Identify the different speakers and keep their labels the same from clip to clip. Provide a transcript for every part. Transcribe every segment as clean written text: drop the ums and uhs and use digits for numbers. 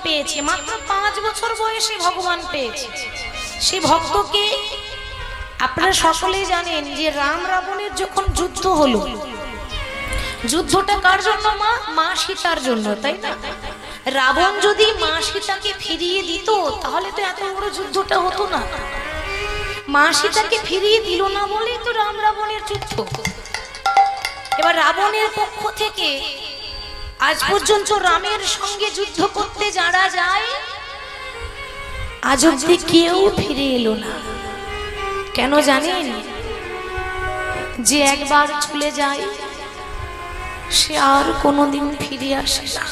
Speaker 1: পেয়েছে, মাত্র 5 বছর বয়সে ভগবান পেয়েছে। সেই ভক্তকে আপনারা সকলেই জানেন যে রাম রাবণের যখন যুদ্ধ হলো, যুদ্ধটা কার জন্য? মা সীতার জন্য, তাই না? রাবণ যদি মা সীতাকে ফিরিয়ে দিত তাহলে তো এত বড় যুদ্ধটা হতো না। মা সীতাকে ফিরিয়ে দিল না বলেই তো রাম রাবণের যুদ্ধ। এবার রাবণের পক্ষ থেকে আজ পর্যন্ত রামের সঙ্গে যুদ্ধ করতে যারা যায়, আজ অব্দি কেউ ফিরে এলো না। কেন জানেন? যে একবার চলে যায় সে আর কোনোদিন ফিরে আসে না।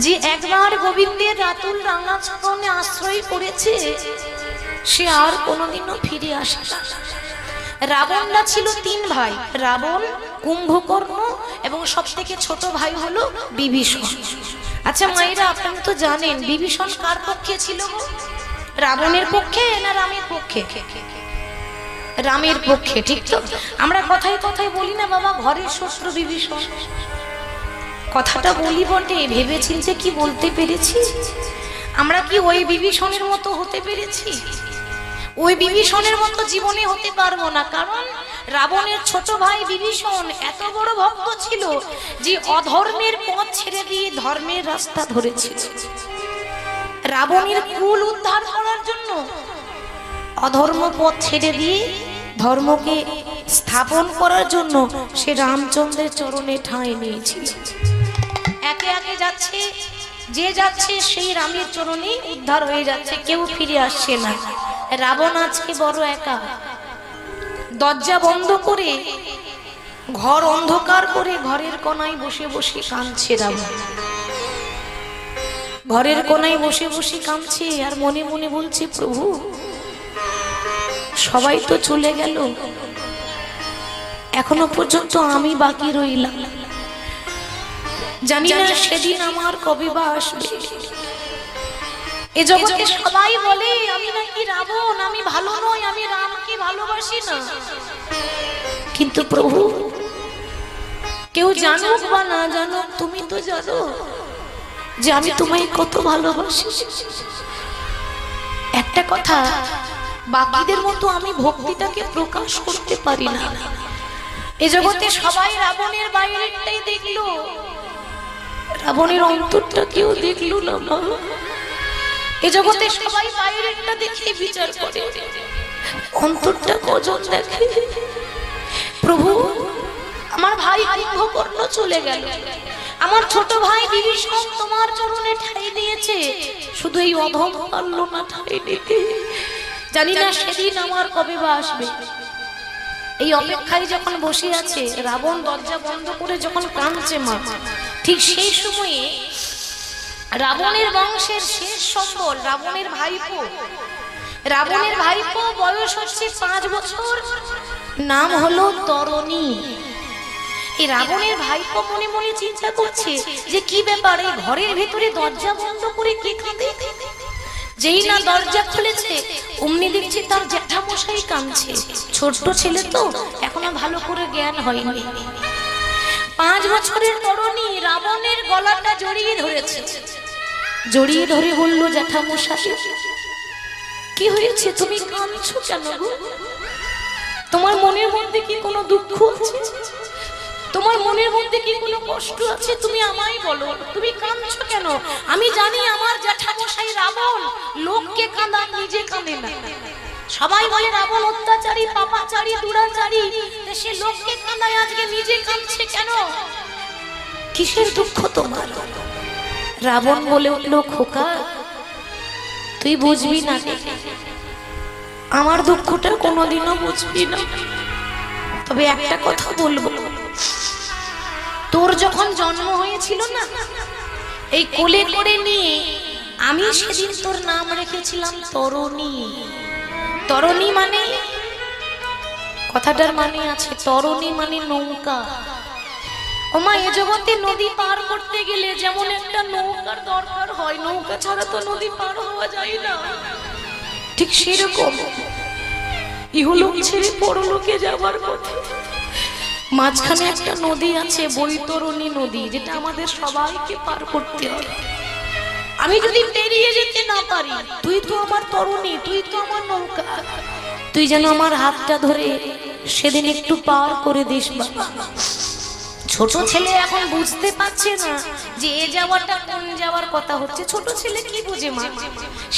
Speaker 1: যে একবার গোবিন্দের রাতুল রাঙা চরণে আশ্রয় করেছে সে আর কোনোদিনও ফিরে আসে না। রাবণরা ছিল 3 ভাই, রাবণ, কুম্ভকর্ণ এবং সবথেকে ছোট ভাই হলো বিভীষণ। আচ্ছা মায়েরা, আপনারা তো জানেন বিভীষণ কার পক্ষে ছিল? রাবণের পক্ষে না রামের পক্ষে? রামের পক্ষে, ঠিক তো? আমরা কথায় কথায় বলি না বাবা, ঘরের শত্রু বিভীষণ। কথাটা বলি বটে, ভেবেচিন্তে কি বলতে পেরেছি? আমরা কি ওই বিভীষণের মতো হতে পেরেছি? ওই বিভীষণের মতো জীবনে হতে পারবো না। কারণ রাবণের ছোট ভাই বিভীষণ এত বড় ভক্ত ছিল যে অধর্মের পথ ছেড়ে দিয়ে ধর্মের রাস্তা ধরেছিল। রাবণের কুল উদ্ধার করার জন্য অধর্ম পথ ছেড়ে দিয়ে ধর্মকে স্থাপন করার জন্য সে রামচন্দ্রের চরণে ঠাঁই নিয়েছিল। একে একে যাচ্ছে, যে যাচ্ছে সেই রামের চরণে উদ্ধার হয়ে যাচ্ছে, কেউ ফিরে আসছে না। রাবণ আজকে বড় একা, দরজা বন্ধ করে ঘর অন্ধকার করে ঘরের কোনায় বসে বসে কাঁদছে রাবণ। ঘরের কোনায় বসে বসে কাঁদছে আর মনে মনে বলছে, প্রভু সবাই তো চলে গেল, এখনো পর্যন্ত আমি বাকি রইলাম। জানি না সেদিন আমার কবে বা আসবে। এ জগতে সবাই বলে আমি নাকি রাবণ, আমি ভালো নই, আমি রামকে ভালোবাসি না। কিন্তু প্রভু, কেউ জানুক বা না জানুক, তুমি তো জানো যে আমি তোমায় কত ভালোবাসি। একটা কথা, বাকিদের মতো আমি ভক্তিটাকে প্রকাশ করতে পারি না। এ জগতে সবাই রাবণের বাইরেটাই দেখলো, রাবণের অন্তরটা কেউ দেখলো না। মা, এ জগতে সবাই বাইরেটা দেখে বিচার করে, অন্তরটা কজন দেখে? প্রভু, আমার ভাই কুম্ভকর্ণ চলে গেল, আমার ছোট ভাই বিভীষণ তোমার চরণে ঠাঁই দিয়েছে, শুধু এই অধম পারল না ঠাঁই দিতে। জানি না সেদিন আমার কবে বা আসবে। এই অপেক্ষায় যখন বসে আছে, রাবণ দরজা বন্ধ করে যখন কাঁদছে মা, ঠিক সেই সময়ে রাবণের বংশের শেষ সম্বল রাবণের ভাইপো বয়স হচ্ছে 5 বছর, নাম হলো তরণী। এই রাবণের ভাইপো মনে মনে চিন্তা করছে যে কি ব্যাপার, এই ঘরের ভেতরে দরজা বন্ধ করে কে কাঁদে? যেই না দরজা খুলেছে অমনি দেখছে তার জ্যাঠামশাই কাঁদছে। ছোট্ট ছেলে তো, এখনো ভালো করে জ্ঞান হয়নি। 5 বছরের তরুণী রাবণের গলাটা জড়িয়ে ধরেছে, জড়িয়ে ধরে বলল, জ্যাঠামশাই কি হয়েছে, তুমি কাঁদছো কেন গো? তোমার মনের মধ্যে কি কোনো দুঃখ আছে? তোমার মনের মধ্যে কি কোনো কষ্ট আছে? তুমি আমায় বলো, তুমি কাঁদছো কেন? আমি জানি আমার জ্যাঠামশাই রাবণ লোককে কাঁদান, নিজে কাঁদে না। সবাই বলে রাবণ অত্যাচারী, পাপাচারী, দুরাচারী, সে লোককে কাঁদায়, আজকে নিজে কাঁদছে কেন? কিসের দুঃখ তোমার? রাবণ বলে উঠল, খোকা তুই বুঝবি না, আমার দুঃখটা কোনোদিনও বুঝবি না। তবে একটা কথা বলবো, তোর যখন জন্ম হয়েছিল না, এই কোলে করে নিয়ে আমি সেদিন তোর নাম রেখেছিলাম তরণী। তরণী মানে, কথাটার মানে আছে, তরণী মানে নৌকা। ওমা, এ জগতে নদী পার করতে গেলে যেমন একটা নৌকার দরকার হয়, নৌকা ছাড়া তো নদী পার হওয়া যায় না, ঠিক সেরকম ইহলোক ছেড়ে পরলোকে যাবার পথে মাঝখানে একটা নদী আছে, বৈতরণী নদী, যেটা আমাদের সবাইকে পার করতে হবে। আমি যদি পেরিয়ে যেতে না পারি, তুই তো আমার তরুণী, তুই তো আমার নৌকা, তুই যেন আমার হাতটা ধরে সেদিন একটু পার করে দিস বাবা। ছোট ছেলে এখন বুঝতে পারছে না যে এ যাওয়াটা কোন যাওয়ার কথা হচ্ছে। ছোট ছেলে কি বুঝে মা?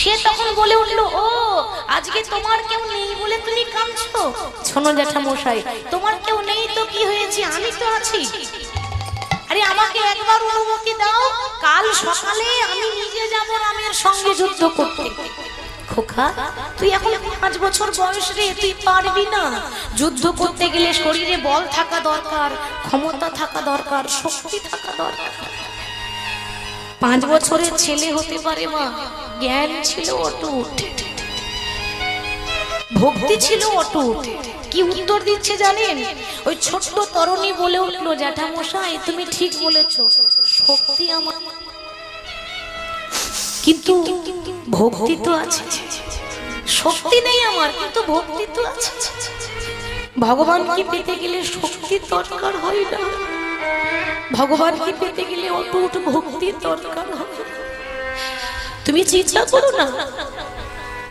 Speaker 1: সে তখন বলে উঠলো, ও আজকে তোমার কেউ নেই বলে তুমি কাঁদছো? শোনো জ্যাঠামশাই, তোমার কেউ নেই তো কি হয়েছে, আমি তো আছি। আরে আমাকে একবার অনুমতি দাও, কাল সকালে আমি নিজে যাব রামের সঙ্গে যুদ্ধ করতে। খোকা, তুই এখন 5 বছর বয়স রে, তুই পারবি না। যুদ্ধ করতে গেলে শরীরে বল থাকা দরকার, ক্ষমতা থাকা দরকার, শক্তি থাকা দরকার। 5 বছরের ছেলে হতে পারে মা, জ্ঞান ছিল অটুট, ভক্তি ছিল অটুট। কি উত্তর দিচ্ছে জানেন? ওই ছোট্ট তরুণী বলে উঠলো, জ্যাঠামশাই তুমি ঠিক বলেছো, শক্তি আমার কিন্তু ভক্তি তো আছে। শক্তি নেই আমার, কিন্তু ভক্তি তো আছে। ভগবানকে পেতে গেলে শক্তি দরকার হয় না, ভগবানকে পেতে গেলে অটুট ভক্তির দরকার হয়। তুমি চিন্তা করো না,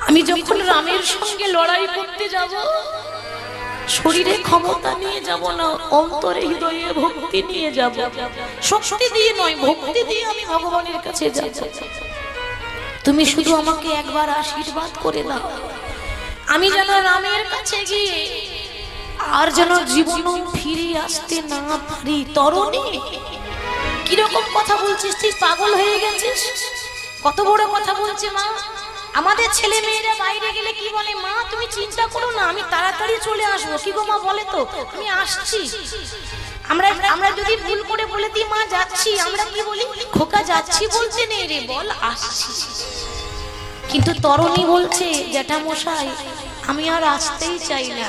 Speaker 1: আমি যখন রামের সঙ্গে লড়াই করতে যাব, শরীরে ক্ষমতা নিয়ে যাব না, অন্তরে হৃদয়ে ভক্তি নিয়ে যাব। শক্তি দিয়ে নয়, ভক্তি দিয়ে আমি ভগবানের কাছে যাব। তুমি শুধু আমাকে একবার আশীর্বাদ করে দাও, আমি যেন রামের কাছে গিয়ে আর যেন জীবনে ফিরে আসতে না পারি। তরুণী, কিরকম কথা বলছিস তুই? পাগল হয়ে গেছিস? কত বড় কথা বলছে মা। আমাদের ছেলে মেয়েরা বাইরে গেলে কি বলে, মা তুমি চিন্তা করো না, আমি তাড়াতাড়ি চলে আসবো। কি গো মা, বলে তো আমি আসছি। আমরা যদি ভুল করে বলে দিই মা যাচ্ছি, আমরা কি বলি? খোকা যাচ্ছি বলতে নেই রে, বল আসছি। কিন্তু তরুণী বলছে, জ্যাঠামশাই আমি আর আসতেই চাই না,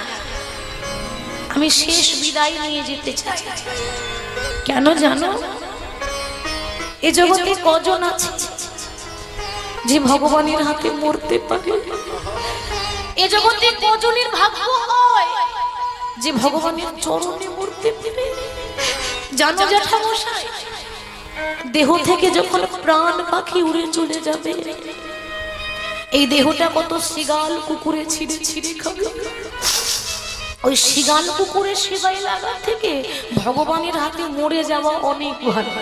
Speaker 1: আমি শেষ বিদায় নিয়ে যেতে চাই। কেন জানো? এ জগতে কজন আছে যে ভগবানের হাতে মরতে পারে? এ জগতে কজনের ভাগ্য হয় যে ভগবানের চরণে মরতে পারে? জানো জ্যাঠামশাই, দেহ থেকে যখন প্রাণ পাখি উড়ে চলে যাবে, এই দেহটা কত শিগাল কুকুরে ছিঁড়ে ছিঁড়ে খাবে। ওই শিগাল কুকুরের সেবাই লাগা থেকে ভগবানের হাতে মরে যাওয়া অনেক ভালো।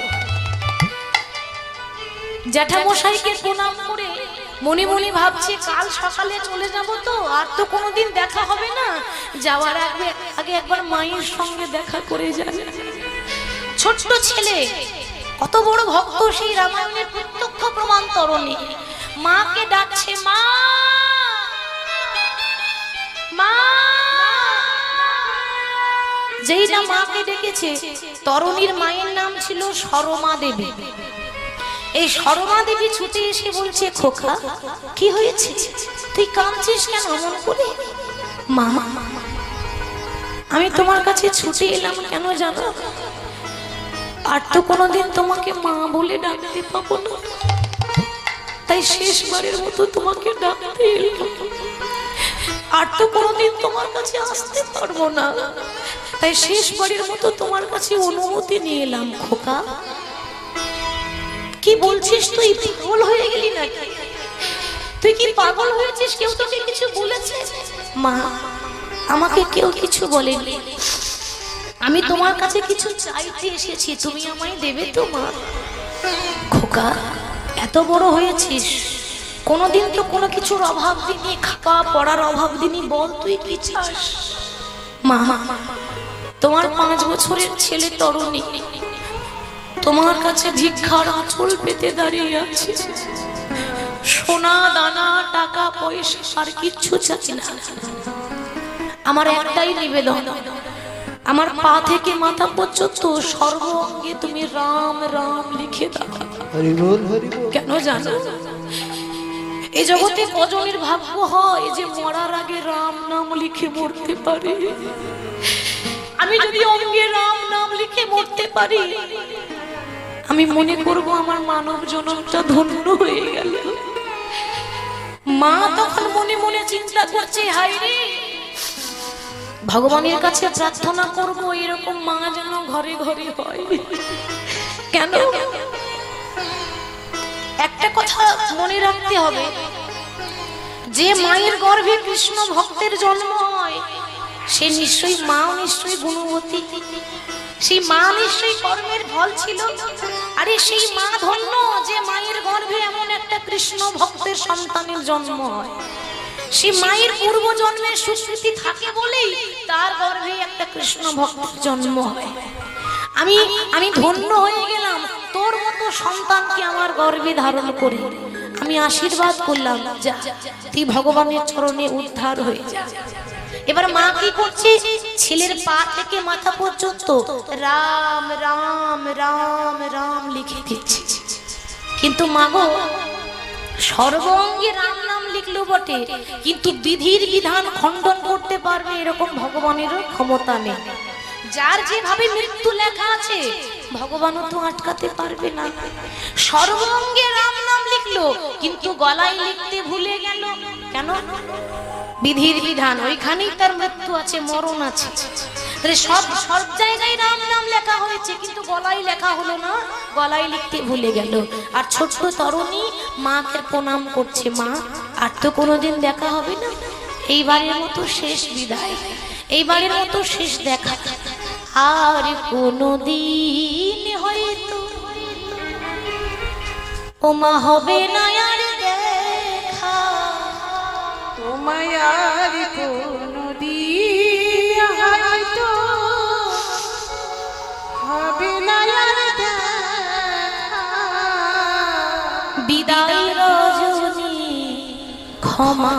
Speaker 1: জ্যাঠামশাইকে প্রণাম করে মনে মনে ভাবছে, কাল সকালে চলে যাব তো, আর তো কোনোদিন দেখা হবে না, যাওয়ার আগে একবার মায়ের সঙ্গে দেখা করে যাবে। ছোট্ট ছেলে কত বড় ভক্ত, সেই রামায়ণের প্রত্যক্ষ প্রমাণ তরুণী। মাকে ডাকছে, মা মা। যেই না মাকে ডেকেছে, তরুণীর মায়ের নাম ছিল সরমা দেবী। এই সরমা দেবী ছুটে এসে বলছে, খোকা কি হয়েছে, তুই কাঁদছিস কেন এমন করে? মা আমি তোমার কাছে ছুটে এলাম কেন জানো? আর তো কোনোদিন তোমাকে মা বলে ডাকতে পাবো না, তাই শেষবারের মতো তোমাকে ডাকতে এলাম। আর তো কোনোদিন তোমার কাছে আসতে পারবো না, তাই শেষবারের মতো তোমার কাছে অনুমতি নিয়ে এলাম। খোকা কি বলছিস, তুই পাগল হয়ে গেলি নাকি? তুই কি পাগল হয়েছিস? কেউ তোকে কিছু বলেছে? মা আমাকে কেউ কিছু বলেনি, আমি তোমার কাছে কিছু চাইতে এসেছি, তুমি আমায় দেবে তো মা? খোকা এত বড় হয়েছিস, কোনোদিন তো কোনো কিছুর অভাব দিনি, খাওয়া পড়ার অভাব দিনি, বল তুই কি চাস? মা তোমার 5 বছরের ছেলে তরুণী তোমার কাছে ভিক্ষার আঁচল পেতে দাঁড়িয়ে আছে। সোনা দানা টাকা পয়সা আর কিচ্ছু চাই না, আমার একটাই নিবেদন, আমার পা থেকে মাথা পর্যন্ত সর্ব অঙ্গে তুমি রাম রাম লিখে দাও। কেন জানো? এই জগতে কজনের ভাগ্য হয় যে মরার আগে রাম নাম লিখে মরতে পারে? আমি যদি অঙ্গে রাম নাম লিখে মরতে পারি, আমি মনে করব আমার মানব জন্মটা ধন্য হয়ে গেল। মা তখন মনে মনে চিন্তা করছে, হায় রে, ভগবানের কাছে প্রার্থনা করব এরকম মা যেন ঘরে ঘরে হয়। কেন? একটা কথা মনে রাখতে হবে, যে মায়ের গর্ভে কৃষ্ণ ভক্তের জন্ম হয় সে নিশ্চয়ই মাও নিশ্চয়ই গুণবতী, সেই মা নিশ্চয়ই কর্মের ফল ছিল। আরে সেই মা ধন্য যে মায়ের গর্ভে এমন একটা কৃষ্ণ ভক্তের সন্তানের জন্ম হয়। সেই মায়ের পূর্ব জন্মের সুস্মৃতি থাকে বলেই তার গর্ভে একটা কৃষ্ণ ভক্তের জন্ম হয়। আমি ধন্য হয়ে গেলাম, তোর মতো সন্তানকে আমার গর্ভে ধারণ করে আমি আশীর্বাদ করলাম, যা তুই ভগবানের চরণে উদ্ধার হয়ে যা। এবার মা কি করছে, ছেলের পা থেকে মাথা পর্যন্ত রাম রাম রাম রাম লিখে দিচ্ছে। কিন্তু মাগো, সর্বঙ্গে রাম নাম লিখলো বটে, কিন্তু বিধির বিধান খণ্ডন করতে পারবে এরকম ভগবানেরও ক্ষমতা নেই। যার যেভাবে মৃত্যু লেখা আছে ভগবানও তো আটকাতে পারবে না। সর্বঙ্গে রাম নাম লিখলো, কিন্তু গলায় লিখতে ভুলে গেল। কেন? বিধির বিধান, ওইখানেই তার মৃত্যু আছে, মরণ আছে। সব জায়গায় রাম নাম লেখা হয়েছে, কিন্তু গলায় লেখা হলো না, গলায় লিখতে ভুলে গেল। আর ছোট্ট তরুণী মাকে প্রণাম করছে, মা আর তো কোনোদিন দেখা হবে না, এইবারের মতো শেষ বিদায়, এইবারের মতো শেষ দেখা, আর কোনোদিন হয়তো ও মা হবে না আর দেখা,
Speaker 2: তোমায় আর কোনোদিন হয়তো হবে না আর দেখা।
Speaker 1: বিদায় রজনী ক্ষমা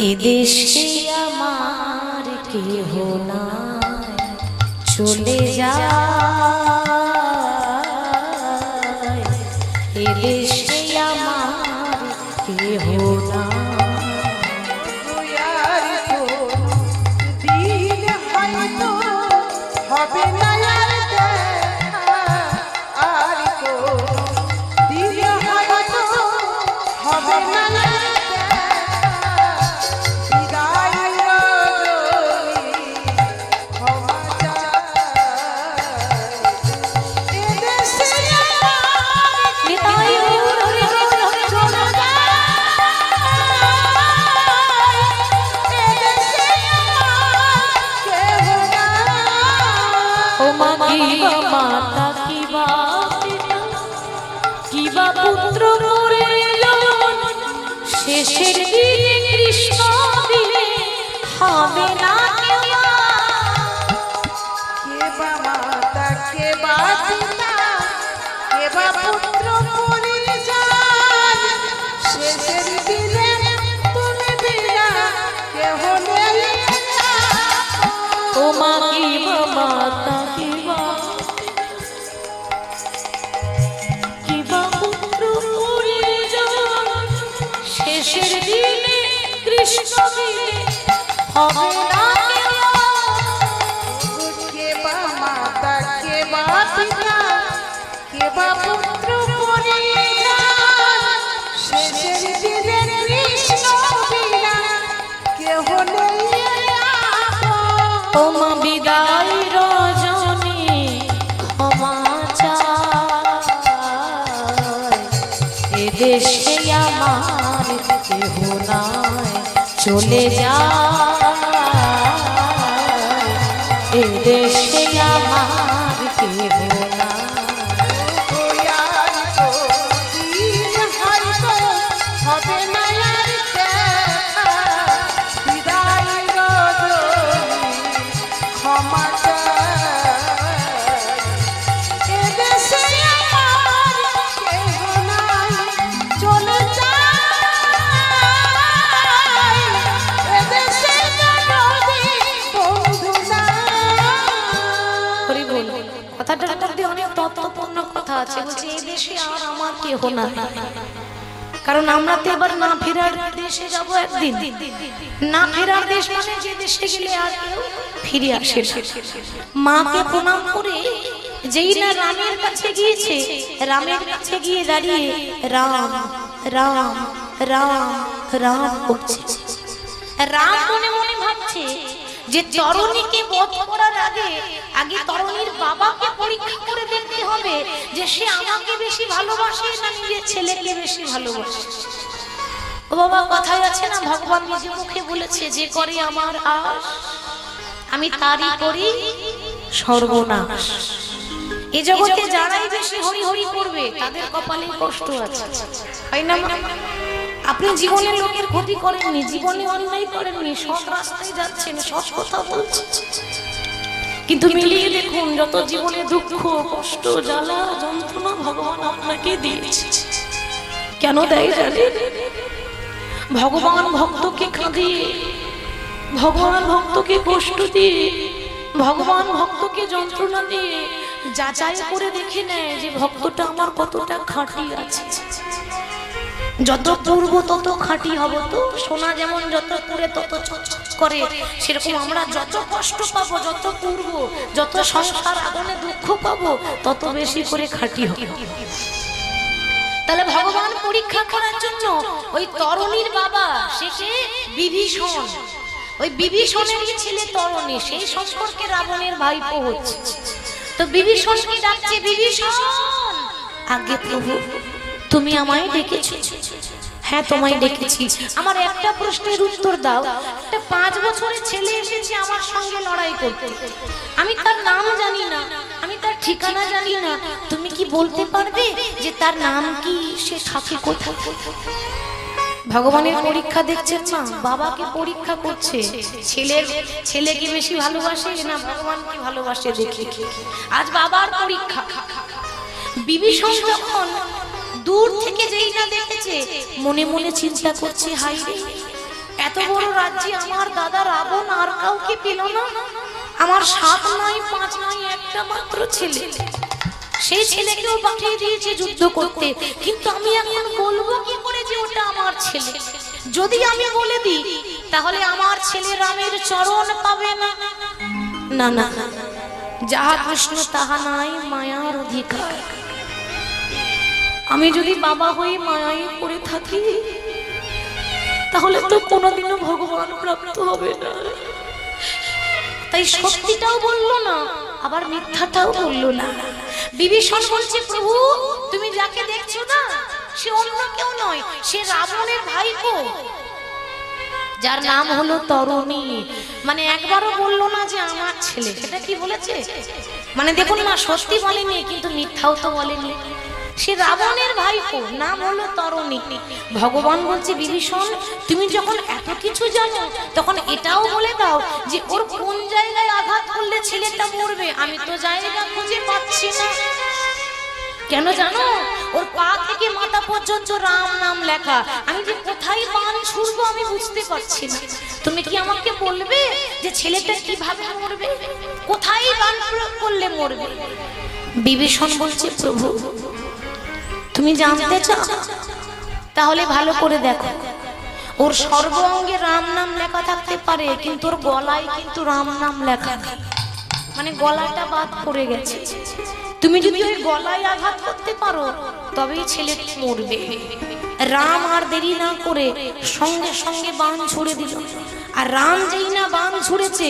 Speaker 1: এদেশে আমার কেহ নাই, চলে যায় এদেশে আমার কেহ নাই।
Speaker 2: আর কোনোদিন হয়তো হবে না আর দেখা, আর কোনোদিন হয়তো হবে না আর দেখা।
Speaker 1: মাতা কিবা পুত্র মরে এলো, শেষের দিনে কৃষ্ণ দিলে হবে না
Speaker 2: কে বা মাতা, কে বা পিতা, কে বা পুত্র পরিজন, শেষের দিনে তুমি বিনা কেহ নেই।
Speaker 1: ও মা কিবা মাতা কিবা পুত্র পরিজন, শেষের দিনে কৃষ্ণ দিলে হবে না।
Speaker 2: কে বা মাতা, কে বা পিতা, কে বা পুত্র পরিজন, শেষের দিনে কৃষ্ণ বিনা কেহ নেই।
Speaker 1: ও মা বিদায় রজনী ক্ষমা চায়, এদেশে আমার কেহ নাই, চলে যায় এদেশে আমার কেহ নাই।
Speaker 2: হবে না আর দেখা, বিদায় রজনী ক্ষমা চায়, এদেশে আমার কেহ নাই, চলে যায় এদেশে নদী বন্ধু নাই।
Speaker 1: হরি বল। কথাটার মধ্যে অনেক তত্ত্বপূর্ণ কথা আছে। বলছে এই দেশে আর আমার কেহ নাই, কারণ আমরা তো এবার না ফেরার দেশে যাব একদিন। না ফেরার দেশ মানে যে দেশে গেলে আর কেউ ফিরে আসে। মাকে প্রণাম করে যেই না রামের কাছে গিয়েছে, রামের কাছে গিয়ে দাঁড়িয়ে রাম রাম রাম রাম করছে। রাম মনে মনে ভাবছে যে তরুণীকে বধ করার আগে আগে তরুণীর বাবাকে পরীক্ষা করে দেখতে হবে যে সে আমাকে বেশি ভালোবাসে না নিজের ছেলেকে বেশি ভালোবাসে। ও বাবা, কথায় আছে না, ভগবান নিজে মুখে বলেছে, যে করে আমার আশ আমি তারই করি সর্বনাশ। এই জগতে যারাই বেশি হরি হরি করবে তাদের কপালে কষ্ট আছে, তাই না? আপনি জীবনে লোকের ক্ষতি করেননি, জীবনে অন্যায় করেননি, সৎ রাস্তায় যাচ্ছেন, সৎ কথা বলছেন, কিন্তু মিলিয়ে দেখুন যত জীবনে দুঃখ কষ্ট জ্বালা যন্ত্রণা ভগবান আপনাকে দিয়েছে। কেন দেয় জানেন? ভগবান ভক্তকে কাঁদিয়ে, ভগবান ভক্তকে কষ্ট দিয়ে, ভগবান ভক্তকে যন্ত্রণা দিয়ে যাচাই করে দেখে নেয় যে ভক্তটা আমার কতটা খাঁটি আছে। যত পূর্ব তত খাঁটি হব, তো সোনা যেমন যত পুরে তত করে, সেরকম আমরা যত কষ্ট পাবো, যত পূর্ব, যত সংসার আগুনে দুঃখ পাবো, তত বেশি করে খাঁটি হব। তাহলে ভগবান পরীক্ষা করার জন্য ওই তরুণীর বাবা, সে বিভীষণ, ওই বিভীষণের ছেলে তরুণী, সেই সম্পর্কে রাবণের ভাইপো হচ্ছে। তো বিভীষণকে ডাকছে, বিভীষণ আগে প্রভু তুমি আমায় ডেকেছো? হ্যাঁ তোমায় ডেকেছি। আমার একটা প্রশ্নের উত্তর দাও। একটা 5 বছরের ছেলে এসেছে আমার সঙ্গে লড়াই করতে, আমি তার নাম জানি না, আমি তার ঠিকানা জানি না, তুমি কি বলতে পারবে যে তার নাম কি, সে থাকে কোথায়? ভগবানের পরীক্ষা দেখছেন না, বাবাকে পরীক্ষা করছে, ছেলেকে বেশি ভালোবাসে না ভগবানকে ভালোবাসে দেখি। আজ বাবার পরীক্ষা। বিভীষণ যখন দূর থেকে যেই না দেখেছে, মনে মনে চিন্তা করছে, হাই রে, এত বড় রাজ্যে আমার দাদা রাবণ আর কাউকে পেল না, আমার 7 নয় 5 নয় একটা মাত্র ছেলে, সেই ছেলেকেও পাঠিয়ে দিয়েছে যুদ্ধ করতে, কিন্তু আমি এখন বলবো কি করে যে ওটা আমার ছেলে? যদি আমি বলে দিই তাহলে আমার ছেলে রামের চরণ পাবে না। না না, যাহা কৃষ্ণ তাহা নাই মায়ার অধিকার। আমি যদি বাবা হয়ে মায়ায় পড়ে থাকি তাহলে তো কোনোদিনও ভগবান প্রাপ্ত হবে না। তাই সত্যিটাও বললো না, আবার মিথ্যাটাও বললো না। বিভীষণ বলছে, প্রভু তুমি যাকে দেখছো না সে অন্য কেউ নয়, সে রাবণের ভাইপো, যার নাম হলো তরুণী। মানে একবারও বললো না যে আমার ছেলে। সেটা কি বলেছে? মানে দেখুন না, সত্যি বলেনি কিন্তু মিথ্যাও তো বলেনি। সে রাবণের ভাইপো, নাম হলো তরুণী। ভগবান বলছে, বিভীষণ তুমি যখন এত কিছু জানো তখন এটাও বলে দাও যে ওর কোন জায়গায় আঘাত করলে ছেলেটা মরবে। আমি তো জায়গা খুঁজে পাচ্ছি না। কেন জানো? ওর পা থেকে মাথা পর্যন্ত রাম নাম লেখা। আমি যে কোথায় বান ছুড়বো আমি বুঝতে পারছি না। তুমি কি আমাকে বলবে যে ছেলেটা কিভাবে মরবে, কোথায় বান প্রয়োগ করলে মরবে? বিভীষণ বলছে, প্রভু তুমি জানতে চাও? তাহলে ভালো করে দেখো, ওর সর্ব অঙ্গে রাম নাম লেখা থাকতে পারে কিন্তু ওর গলায় কিন্তু রাম নাম লেখা নেই, মানে গলাটা বাদ পড়ে গেছে। তুমি যদি ওই গলায় আঘাত করতে পারো তবেই ছেলেটি মরবে। রাম আর দেরি না করে সঙ্গে সঙ্গে বাণ ছুড়ে দিল। আর রাম যেই না বাণ ছুড়েছে,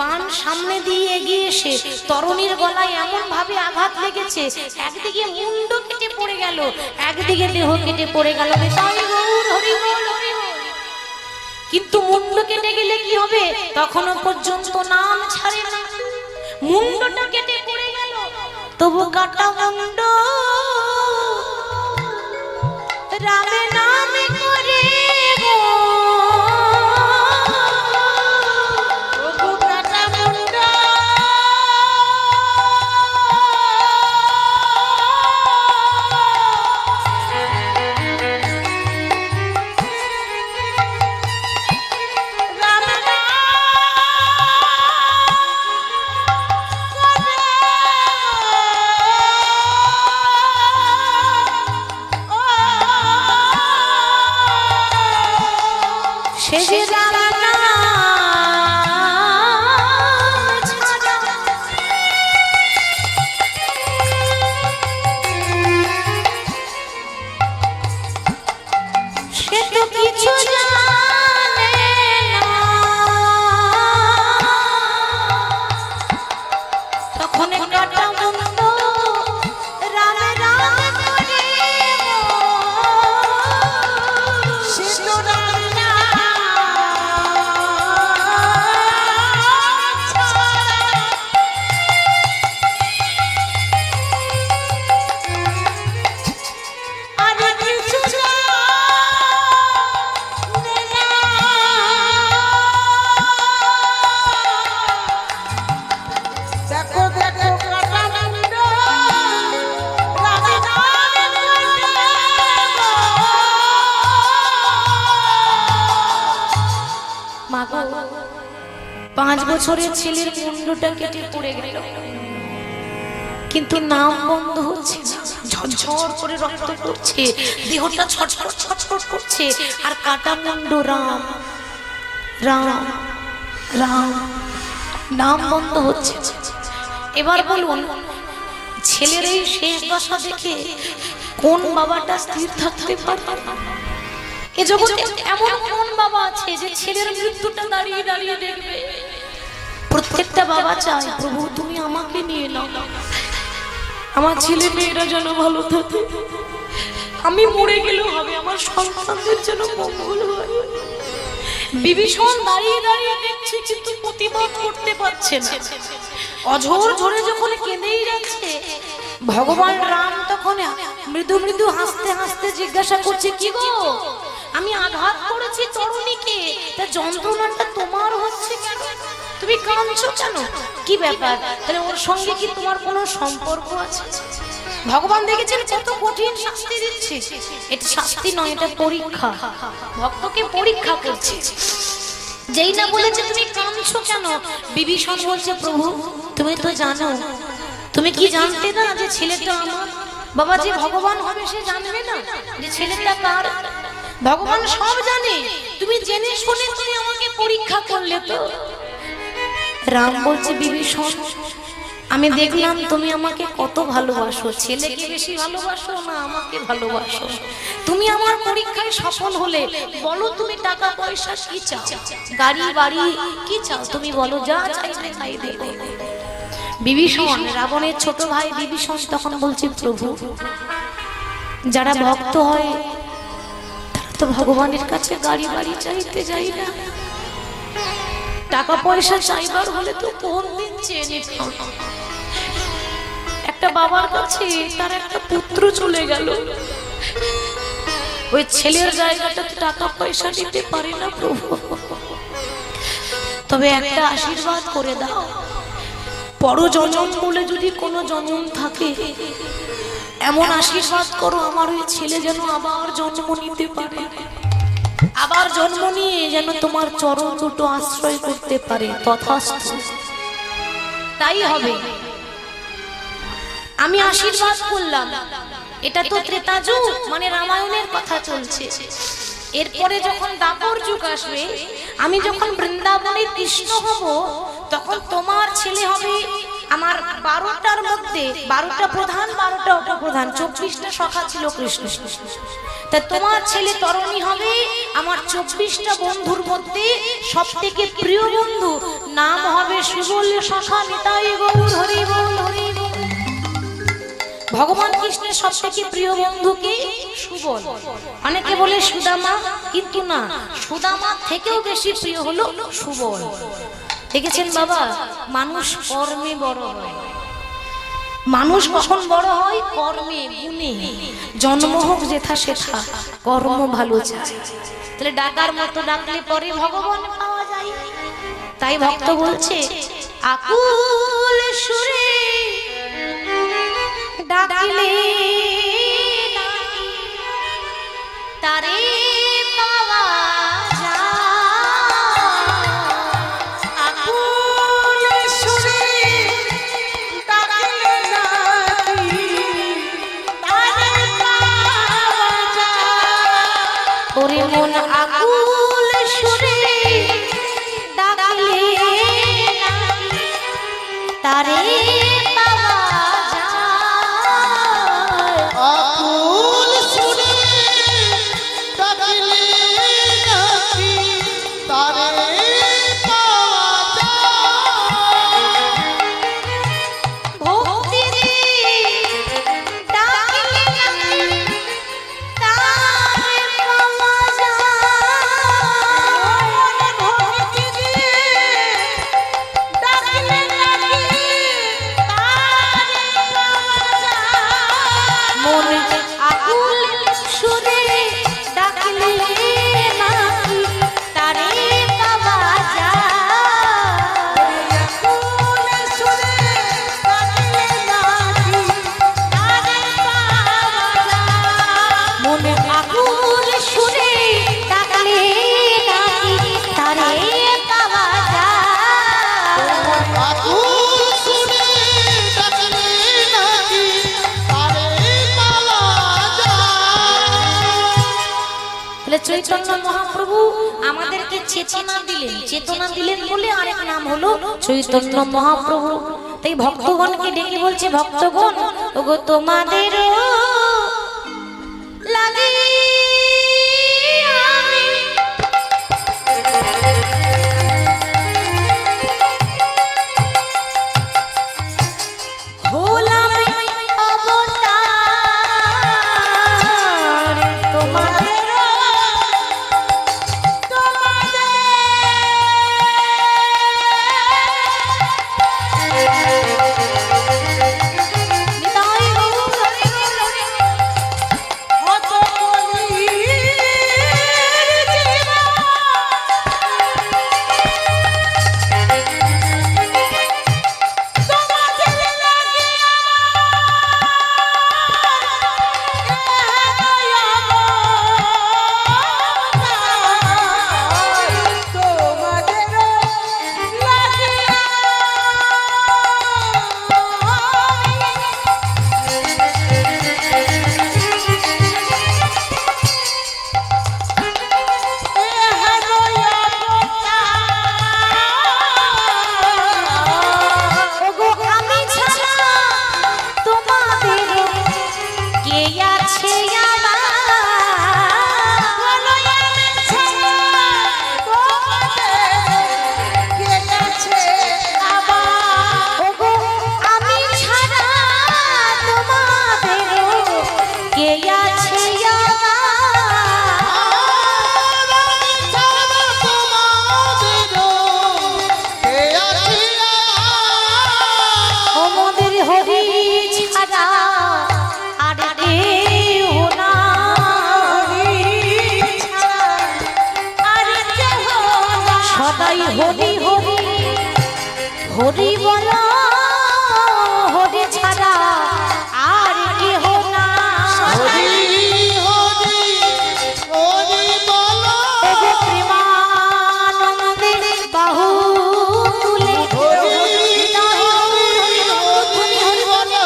Speaker 1: বাণ সামনে দিয়ে এগিয়ে এসে তরুণীর গলায় এমন ভাবে আঘাত লেগেছে, একদিকে মুন্ড কেটে পড়ে গেল, একদিকে দেহ কেটে পড়ে গেল। কিন্তু মুন্ড কেটে গেলে কি হবে? তখনও পর্যন্ত নাম ছাড়ে না। মুন্ডটা কেটে পড়ে গেল, তবু কাটা মুন্ড রামে নামে করে গো, তবু কাটা মুন্ড 5 বছরের ছেলের মুন্ডটা কেটে পড়ে গেল, কিন্তু নাম বন্ধ হচ্ছে না। ঝরঝর করে রক্ত পড়ছে, দেহটা ছটফট ছটফট করছে, আর কাটা মুন্ড রাম রাম রাম, নাম বন্ধ হচ্ছে। এবার বলুন, ছেলের এই শেষ দশা দেখে কোন বাবাটা স্থির থাকতে পারে? এ জগতে এমন কোন বাবা আছে যে ছেলের মৃত্যুটা দাঁড়িয়ে দাঁড়িয়ে দেখবে? প্রত্যেকটা বাবা চায়, প্রভু তুমি আমাকে নিয়ে নাও, আমার ছেলে মেয়েরা যেন ভালো থাকে, আমি মরে গেলেও হবে, আমার সন্তানদের যেন মঙ্গল হয়। বিভীষণ দাঁড়িয়ে দাঁড়িয়ে দেখছে, কিন্তু প্রতিবাদ করতে পারছে না। অঝোর ঝরে যখন কেঁদেই যাচ্ছে, ভগবান রাম তখন মৃদু মৃদু হাসতে হাসতে জিজ্ঞাসা করছে, কি গো, আমি আঘাত করেছি তরুণীকে, তা যন্ত্রণাটা তোমার হচ্ছে কেন? তুমি কাঁদছো কেন? কি ব্যাপার? তাহলে ওর সঙ্গে কি তোমার কোনো সম্পর্ক আছে? ভগবান দেখেছেন কত কঠিন শাস্তি দিচ্ছে। এটা শাস্তি নয়, এটা পরীক্ষা। ভক্তকে পরীক্ষা করছে। যেই না বলেছে তুমি কাঁদছো কেন, বিভীষণ বলছে, প্রভু তুমি তো জানো, তুমি কি জানতে না যে ছেলেটা আমার? বাবা, যে ভগবান হবে সে জানবে না যে ছেলেটা কার? ভগবান সব জানে, তুমি জেনে শুনে তুমি আমাকে পরীক্ষা করলে তো। রাম বলছে, বিভীষণ আমি দেখলাম তুমি আমাকে কত ভালোবাসো, ছেলেকে বেশি ভালোবাসো না আমাকে ভালোবাসো? তুমি আমার পরীক্ষায় সফল হলে বলো তুমি টাকা পয়সা কি চাও, গাড়ি বাড়ি কি চাও, তুমি বলো, যা চাইবে তাই দেব। বিভীষণ, রাবণের ছোট ভাই বিভীষণ তখন বলছে, প্রভু যারা ভক্ত হয় তারা তো ভগবানের কাছে গাড়ি বাড়ি চাইতে যাই না, টাকা পয়সা চাইবার হলে তো কোন দিন চেয়ে নিতাম। একটা বাবার কাছে তার একটা পুত্র চলে গেল, ওই ছেলের জায়গাটাতে টাকা পয়সা দিতে পারে না প্রভু, তবে একটা আশীর্বাদ করে দাও, পরজন্ম বলে যদি কোনো জন্ম থাকে এমন আশীর্বাদ করো আমার ওই ছেলে যেন আবার জন্ম নিতে পারে, আবার জন্ম নিয়ে যেন তোমার চরণ দুটো আশ্রয় করতে পারে। তথাস্তু, তাই হবে। আমি আশীর্বাদ করলাম। এটা তো ত্রেতা যুগ, মানে রামায়ণের কথা চলছে। এরপরে যখন দাপর যুগ আসবে, আমি যখন বৃন্দাবনে কৃষ্ণ হব, তখন তোমার ছেলে হবে আমার 12টার মধ্যে 12টা প্রধান, 12টা উপপ্রধান, 24টা সখা ছিল কৃষ্ণ। তা তোমার ছেলে তরুণী হবে আমার 24টা বন্ধুর মধ্যে সব থেকে প্রিয় বন্ধু, নাম হবে সুবল সখা নিতাই গৌর হরি বল হরি বল। ভগবান কৃষ্ণের সব থেকে প্রিয় বন্ধুকে সুবল। অনেকে বলে সুদামা, কিন্তু না, সুদামা থেকেও বেশি প্রিয় হলো সুবল। দেখেছেন বাবা, মানুষ কর্মে বড় হয়। মানুষ কখন বড় হয়? কর্মে, গুণে। জন্ম হোক যেথা সেথা, কর্ম ভালো চায়। তাহলে ডাকার মতো ডাকলে পরে ভগবান পাওয়া যায়। তাই ভক্ত বলছে, আকুল সুরে ডাকলে তারে পাওয়া মন আকুল সুরে ডাকলে তারে পাওয়া যায়। চৈতন্য মহাপ্রভু আমাদেরকে চেতনা দিলেন বলে আরেক নাম হলো চৈতন্য মহাপ্রভু। তাই ভক্তগণকে ডেকে বলছে, ভক্তগণ ওগো তোমাদের লাগে আমি হলাম অবতার তোমাদের হরি হরি হরি বলা হরি ছাড়া আর কেহ না।
Speaker 3: হরি হরি হরি বলো
Speaker 1: প্রেমানন্দের বাহু তুলে
Speaker 3: হরি হরি হরি বলো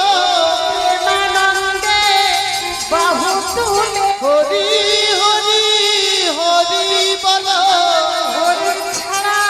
Speaker 2: প্রেমানন্দে বাহু তুলে
Speaker 3: হরি হরি হরি বলো
Speaker 2: হরি ছাড়া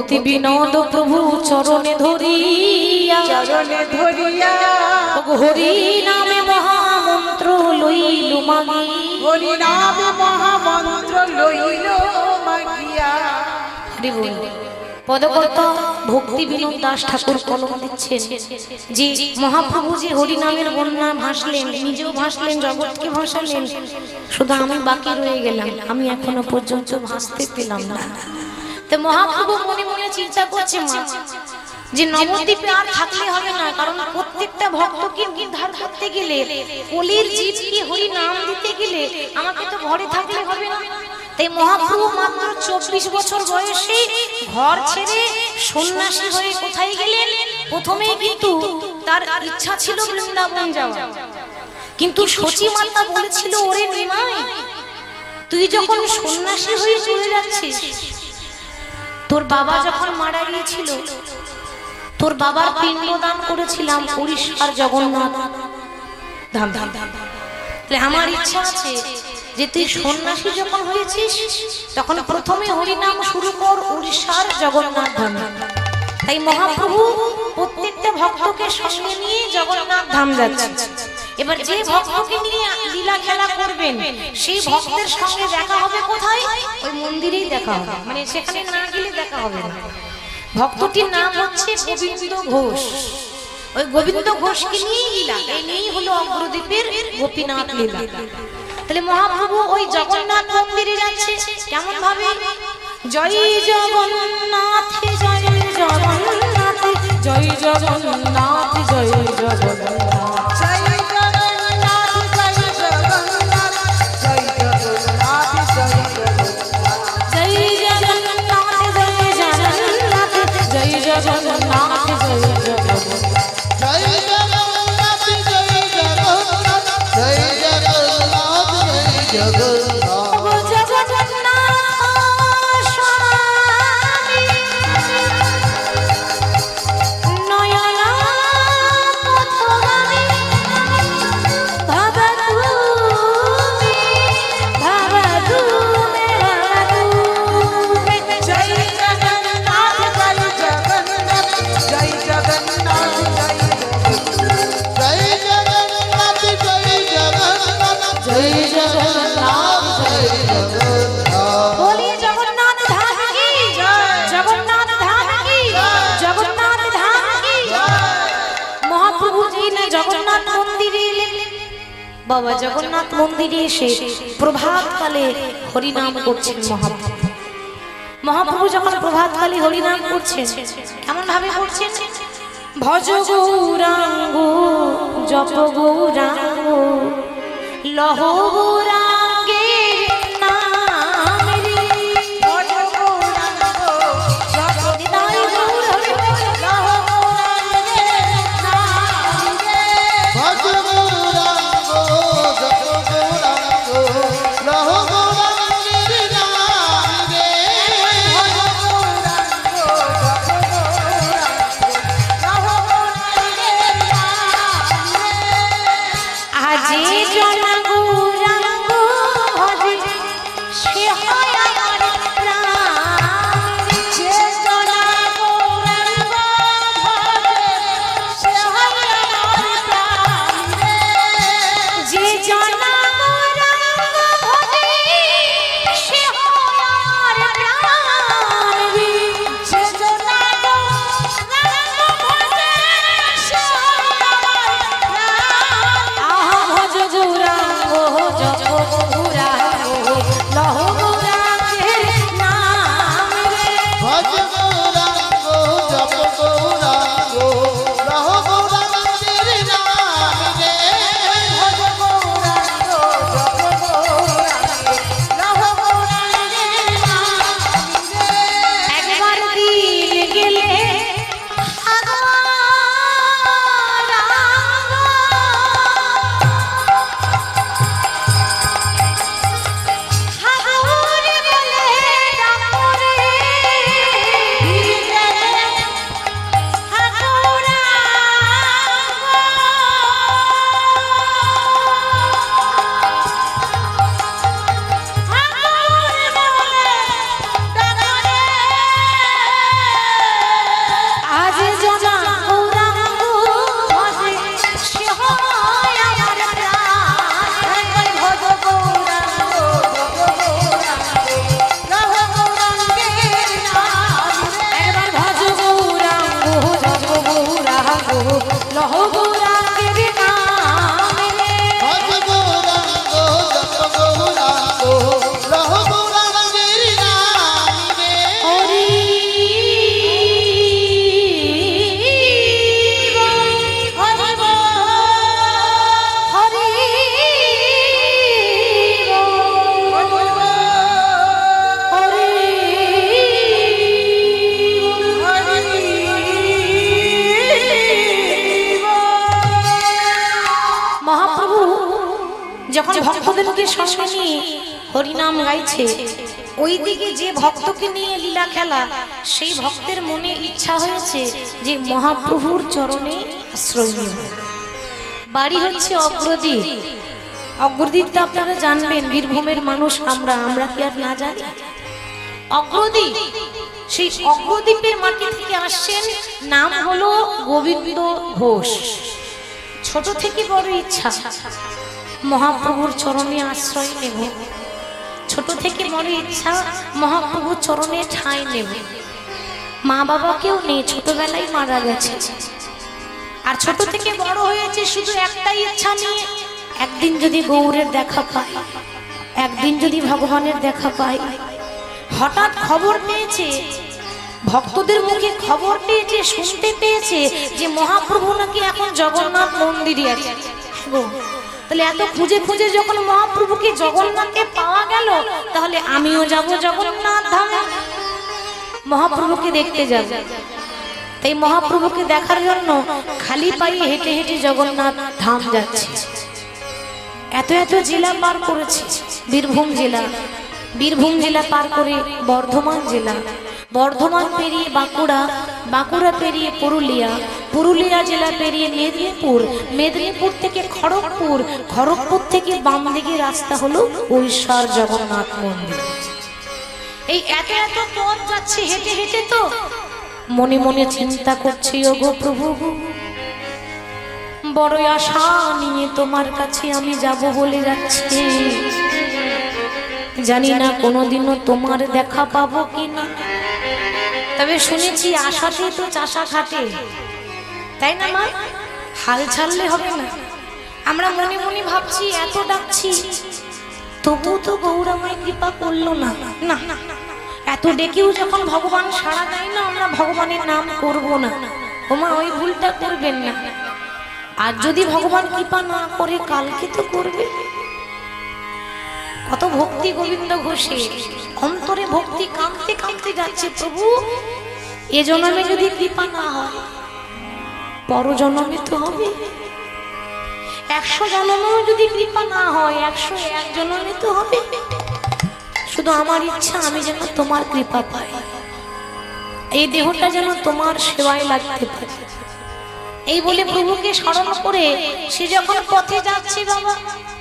Speaker 1: ভক্তি বিনোদ প্রভু চরণে ধরিয়া
Speaker 2: চরণে ধরিয়া
Speaker 1: হরি নামে মহামন্ত্র লইল মাগি
Speaker 2: হরি নামে মহামন্ত্র লইল মাগিয়া।
Speaker 1: হরি বল। পদকর্তা ভক্তি বিনোদ দাস ঠাকুর কলম দিচ্ছেন যে মহাপ্রভু যে হরি নামের বন্যা ভাসলেন, নিজেও ভাসলেন, জগৎকে ভাসালেন, শুধু আমি বাকি রয়ে গেলাম, আমি এখনো পর্যন্ত ভাসতে পেলাম না। তো মহাপ্রভু মনে মনে চিন্তা করছে মা যে নবদ্বীপে আর থাকলে হবে না, কারণ প্রত্যেকটা ভক্তকে উদ্ধার করতে গেলে, কলির জীবকে হরি নাম দিতে গেলে আমাকে তো ঘরে থাকলে হবে না। তাই মহাপ্রভু মাত্র 24 বছর বয়সে ঘর ছেড়ে সন্ন্যাসী হয়ে কোথায় গেলেন? প্রথমেই কিন্তু তার ইচ্ছা ছিল বৃন্দাবন যাওয়া, কিন্তু সচী মাতা বলেছিল, ওরে নিমাই, তুই যখন সন্ন্যাসী হয়ে চলে যাচ্ছিস, তোর বাবা যখন মারা গিয়েছিল, তোর বাবার পিণ্ডদান করেছিলাম উড়িষ্যার জগন্নাথ ধাম। তাহলে আমার ইচ্ছা আছে যে তুই সন্ন্যাসী যখন হয়েছিস তখন প্রথমে হরিনাম শুরু কর উড়িষ্যার জগন্নাথ ধাম। তাই মহাপ্রভু প্রত্যেকটা ভক্তকে সঙ্গে নিয়ে জগন্নাথ ধাম যাচ্ছে। এবার যে ভক্তকে নিয়ে লীলা খেলা করবেন সেই ভক্তের সঙ্গে দেখা হবে কোথায়? ওই মন্দিরেই দেখা হবে, মানে সেখানে না গেলে দেখা হবে না। ভক্তটির নাম হচ্ছে গোবিন্দ ঘোষ। ওই গোবিন্দ ঘোষকে নিয়েই লীলা, এই নিয়েই হলো অগ্রদ্বীপের গোপীনাথ লীলা। তাহলে মহাপ্রভু ওই জগন্নাথ মন্দিরে যাচ্ছে কেমন ভাবে? জয় জগন্নাথ জয় জগন্নাথ জয় জগন্নাথ জয় জগন্নাথ
Speaker 2: জয় জগন্নাথ জয় জগন্নাথ জয় জগন্নাথ জয় জগন্নাথ
Speaker 1: জয় জগন্নাথ জয় জগন্নাথ জয় জগন্নাথ জয় জগন্নাথ
Speaker 3: জয় জগন্নাথ জয় জগন্নাথ জয় জগন্নাথ জয় জগন্নাথ।
Speaker 2: জয় জগন্নাথ জয় জগন্নাথ জয় জগন্নাথ জয়
Speaker 3: জয় জগন্নাথ জয় জগন্নাথ জয় জগন্নাথ জয় জগন্নাথ।
Speaker 1: বলি জগন্নাথ ধাম কি জগন্নাথ ধাম কি জগন্নাথ ধাম কি। মহাপ্রভু যেই না জগন্নাথ মন্দিরে এলেন, বাবা জগন্নাথ মন্দিরে এসে প্রভাতকালে হরিনাম করছেন মহাপ্রভু। মহাপ্রভু যখন প্রভাতকালে হরিনাম করছেন কেমন ভাবে করছেন? ভজ গৌরাঙ্গ জপ গৌরাঙ্গ লহ গৌরাঙ্গের নাম রে।
Speaker 2: ভজ গৌরাঙ্গ জপ
Speaker 1: নিতাই গৌর হরি বল।
Speaker 2: লহ গৌরাঙ্গের নাম রে।
Speaker 3: ভজ গৌরাঙ্গ জপ গৌরাঙ্গ লহ গৌরাঙ্গের নাম রে।
Speaker 2: ভজ গৌরাঙ্গ জপ গৌরাঙ্গ লহ গৌরাঙ্গের নাম রে।
Speaker 1: আজি জন গৌরাঙ্গ লহ গৌরাঙ্গের নাম রে।
Speaker 3: ভজ গৌরাঙ্গ জপ গৌরাঙ্গ লহ গৌরাঙ্গের নাম রে।
Speaker 1: হরি হরি হরি মহাপ্রভু যখন ভক্তদেরকে সঙ্গে নিয়ে হরিনাম গাইছে, ওইদিকে যে ভক্তকে নিয়ে লীলা খেলা, সেই ভক্তের মনে ইচ্ছা হয়েছে যে মহাপ্রভুর চরণে আশ্রয় নেব। বাড়ি হচ্ছে অগ্রদ্বীপ। অগ্রদ্বীপ তো আপনারা জানবেন, বীরভূমের মানুষ আমরা কি আর না জানি? অগ্রদ্বীপ, সেই অগ্রদ্বীপের মাটি থেকে আসছেন, নাম হলো গোবিন্দ ঘোষ। ছোট থেকে বড় ইচ্ছা মহাপ্রভুর চরণে আশ্রয় নেব, ছোট থেকে বড় ইচ্ছা মহাপ্রভুর চরণে ঠাঁই নেব। মা বাবা কেউ নেই, ছোটবেলায় মারা গেছে, আর ছোট থেকে বড় হয়েছে শুধু একটাই ইচ্ছা নিয়ে, একদিন যদি গৌরের দেখা পাই, একদিন যদি ভগবানের দেখা পাই। হঠাৎ খবর পেয়েছে, ভক্তদের মুখে খবর পেয়েছে, শুনতে পেয়েছে যে মহাপ্রভু নাকি এখন জগন্নাথ মন্দিরে আছে। তাহলে এত খুঁজে খুঁজে যখন মহাপ্রভুকে জগন্নাথে পাওয়া গেল, তাহলে আমিও যাব জগন্নাথ ধামে, মহাপ্রভুকে দেখতে যাব। তাই মহাপ্রভুকে দেখার জন্য খালি পায়ে হেঁটে হেঁটে জগন্নাথ ধাম যাচ্ছে। এত এত জেলা পার করেছে, বীরভূম জেলা পার করে বর্ধমান জেলা, বর্ধমান পেরিয়ে বাঁকুড়া, বাঁকুড়া পেরিয়ে পুরুলিয়া জেলা পেরিয়ে মেদিনীপুর থেকে খড়গপুর থেকে বাম দিকে রাস্তা হলো উড়িষ্যার জগন্নাথ মন্দির। এই এত এত পথ যাচ্ছে হেঁটে হেঁটে, তো মনে মনে চিন্তা করছি, ওগো প্রভু, বড় আশা নিয়ে তোমার কাছে আমি যাব বলে যাচ্ছি, জানি না কোনোদিনও তোমার দেখা পাবো কিনা। তবে শুনেছি আশাতেই তো চাষা খাটে, তাই না মা? হাল ছাড়লে হবে না। আমরা মনে মনে ভাবছি এত ডাকছি, তবু তো গৌরাময় কৃপা করলো না। না, এত ডেকেও যখন ভগবান সাড়া দেয় না, আমরা ভগবানের নাম করব না। ওমা, ওই ভুলটা করবেন না। আর যদি ভগবান কৃপা না করে, কালকে তো করবে। কত ভক্তি গোবিন্দ ঘোষে, অন্তরে ভক্তি কাঁদতে কাঁদতে যাচ্ছে, প্রভু এ জন্মে যদি কৃপা না হয়, পর জন্মে তো হবে। 100 জন্মেও যদি কৃপা না হয়, 101 জন্মে তো হবে। শুধু আমার ইচ্ছা আমি যেন তোমার কৃপা পাই, এই দেহটা যেন তোমার সেবায় লাগতে পারে। এই বলে প্রভুকে স্মরণ করে সে যখন পথে যাচ্ছে, বাবা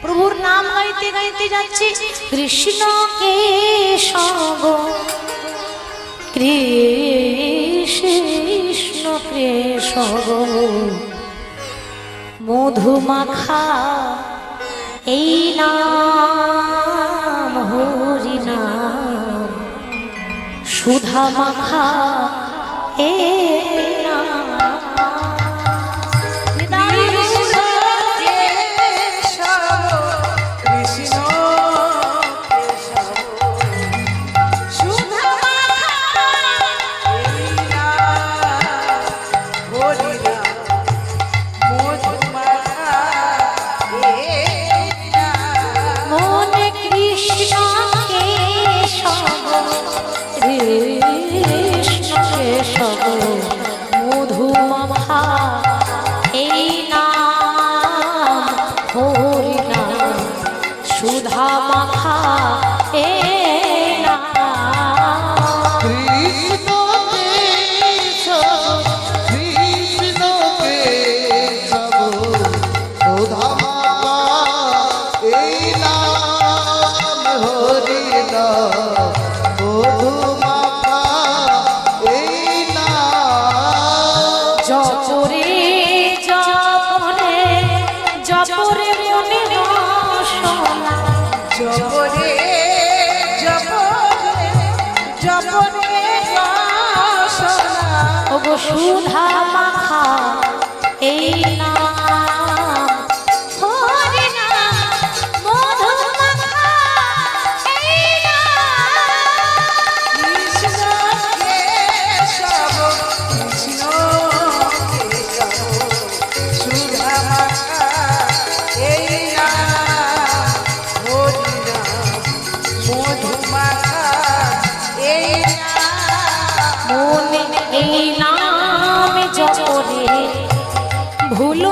Speaker 1: প্রভুর নাম গাইতে গাইতে যাচ্ছে, কৃষ্ণ কেশব কৃষ্ণ কেশব মধুমাখা এই নাম হরি নাম, সুধা মাখা এই নাম। মধুমাখা এই নাম হরি নাম, সুধা মাখা এই নাম।
Speaker 3: কৃষ্ণ কেশব কৃষ্ণ কেশব সুধা মাখা এই নাম হরি নাম, মধু মাখা এই নাম।
Speaker 1: জপরে জপরে জপরে মনে বাসনা,
Speaker 2: জপরে জপরে জপরে বাসনা,
Speaker 1: ওগো সুধা মাখা এই ভুলো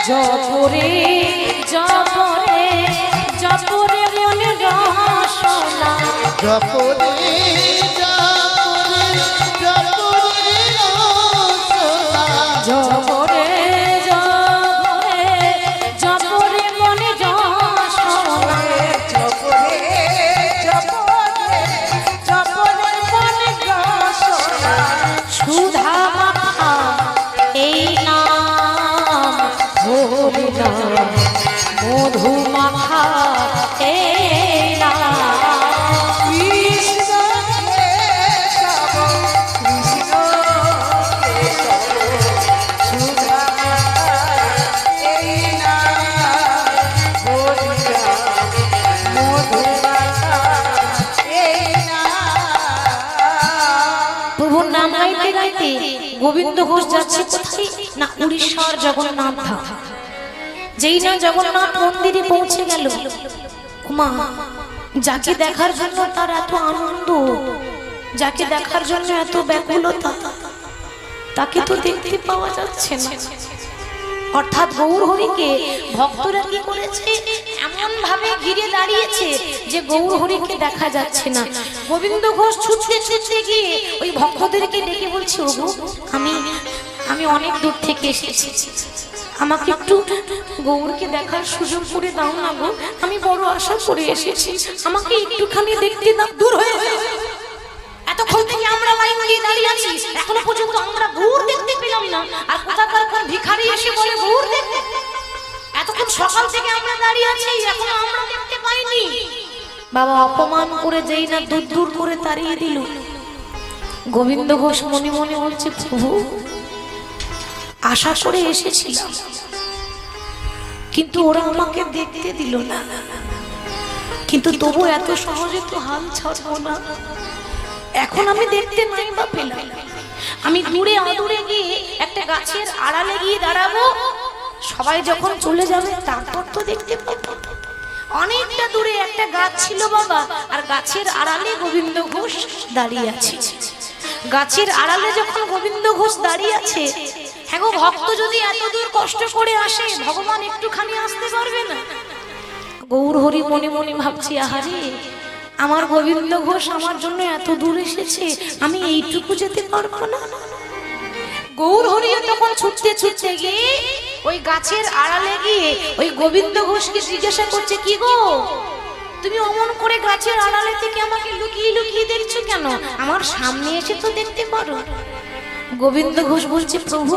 Speaker 1: জপরে জপরে জপরে মনে রসনা
Speaker 3: জপরে জপরে জপরে রসনা
Speaker 1: জপরে জপরে জপরে মনে রসনা
Speaker 2: জপরে জপরে জপরে মনে রসনা
Speaker 1: সুধা মাখা এই নাম হরি নাম মধু মাখা এই নাম
Speaker 2: কৃষ্ণ কেশব কৃষ্ণ কেশব সুধা এই নাম হরি নাম মধু মাখা এই নাম।
Speaker 1: প্রভুর নাম গাইতে গাইতে গোবিন্দ ঘোষ যাচ্ছে কোথায় না উড়িষ্যার জগন্নাথ ধাম। যেই না জগন্নাথ মন্দিরে পৌঁছে গেল, মা যাকে দেখার জন্য তার এত আনন্দ, যাকে দেখার জন্য এত ব্যাকুলতা, তাকে তো দেখতে পাওয়া যাচ্ছে না। অর্থাৎ গৌর হরিকে ভক্তরা কি করেছে, এমন ভাবে ঘিরে দাঁড়িয়েছে যে গৌর হরিকে দেখা যাচ্ছে না। গোবিন্দ ঘোষ ছুটতে ছুটতে গিয়ে ওই ভক্তদেরকে ডেকে বলছে, ওগো আমি অনেক দূর থেকে এসেছি, আমাকে একটু গৌরকে দেখার সুযোগ করে দাও না গো, আমি বড় আশা করে এসেছি, আমাকে একটুখানি দেখতে দাও। দূর হয়ে যাও, এতক্ষণ থেকে আমরা লাইন দিয়ে দাঁড়িয়ে আছি, এখনো পর্যন্ত আমরা গৌর দেখতে পেলাম না, আর কোথাকার কোন ভিখারি এসে বলে গৌর দেখতে। এতক্ষণ সকাল থেকে আমরা দাঁড়িয়ে আছি, এখনো আমরা দেখতে পাইনি। বাবা অপমান করে যেই না দূর দূর করে তাড়িয়ে দিল। গোবিন্দ ঘোষ মনে মনে বলছে, প্রভু আশা করে এসেছিলাম, কিন্তু ওরা আমাকে দেখতে দিল না, কিন্তু তবু এত সহজে তো হাল ছাড়বো না। এখন আমি দেখতে নাই বা পেলাম, আমি দূরে আদুরে গিয়ে একটা গাছের আড়ালে গিয়ে দাঁড়াবো, সবাই যখন চলে যাবে তারপর তো দেখতে পাবো। অনেকটা দূরে একটা গাছ ছিল বাবা, আর গাছের আড়ালে গোবিন্দ ঘোষ দাঁড়িয়ে আছে। গাছের আড়ালে যখন গোবিন্দ ঘোষ দাঁড়িয়ে আছে, হ্যাঁ গো, ভক্ত যদি এত দূর কষ্ট করে আসে, ভগবান একটুখানি আসতে পারবে না? গৌর হরি মনে মনে ভাবছি, আহারে আমার গোবিন্দ ঘোষ আমার জন্য এত দূর এসেছে, আমি এইটুকু যেতে পারবো না। গৌর হরিও তখন ছুটতে ছুটতে গিয়ে ওই গাছের আড়ালে গিয়ে ওই গোবিন্দ ঘোষকে জিজ্ঞাসা করছে, কি গো তুমি অমন করে গাছের আড়ালে থেকে আমাকে লুকিয়ে লুকিয়ে দেখছো কেন? আমার সামনে এসে তো দেখতে পারো। গোবিন্দ ঘোষ বলছে, প্রভু